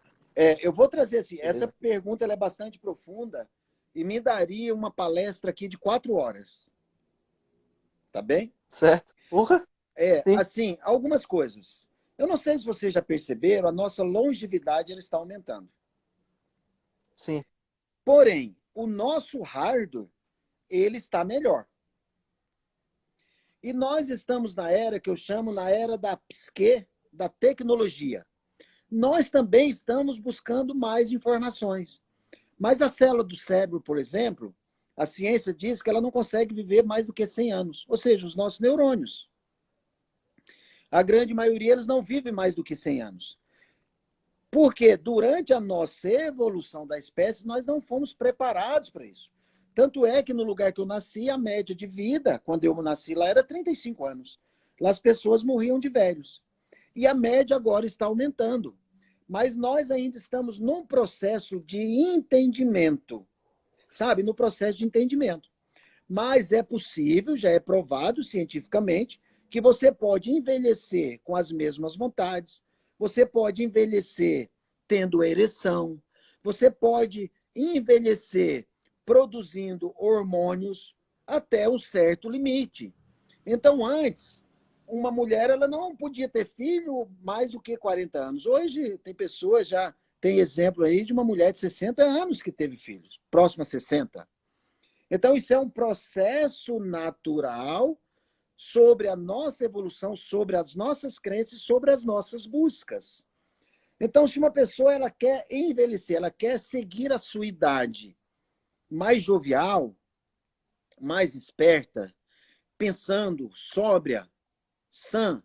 Eu vou trazer assim, essa Beleza. pergunta ela é bastante profunda e me daria uma palestra aqui de 4 horas. Tá bem? Certo. Porra? Sim, Assim, algumas coisas. Eu não sei se vocês já perceberam, a nossa longevidade ela está aumentando. sim. Porém, o nosso hardware, ele está melhor. E nós estamos na era que eu chamo na era da psique, da tecnologia. Nós também estamos buscando mais informações. Mas a célula do cérebro, por exemplo, a ciência diz que ela não consegue viver mais do que 100 anos. Ou seja, os nossos neurônios. A grande maioria, eles não vivem mais do que 100 anos. Porque durante a nossa evolução da espécie, nós não fomos preparados para isso. Tanto é que no lugar que eu nasci, a média de vida, quando eu nasci lá, era 35 anos. Lá as pessoas morriam de velhos. E a média agora está aumentando. Mas nós ainda estamos num processo de entendimento, sabe? No processo de entendimento. Mas é possível, já é provado cientificamente, que você pode envelhecer com as mesmas vontades, você pode envelhecer tendo ereção, você pode envelhecer produzindo hormônios até um certo limite. Então, antes, uma mulher ela não podia ter filho mais do que 40 anos. Hoje, tem pessoas, já tem exemplo aí de uma mulher de 60 anos que teve filhos, próximo a 60. Então, isso é um processo natural sobre a nossa evolução, sobre as nossas crenças, sobre as nossas buscas. Então, se uma pessoa ela quer envelhecer, ela quer seguir a sua idade mais jovial, mais esperta, pensando, sóbria, sã,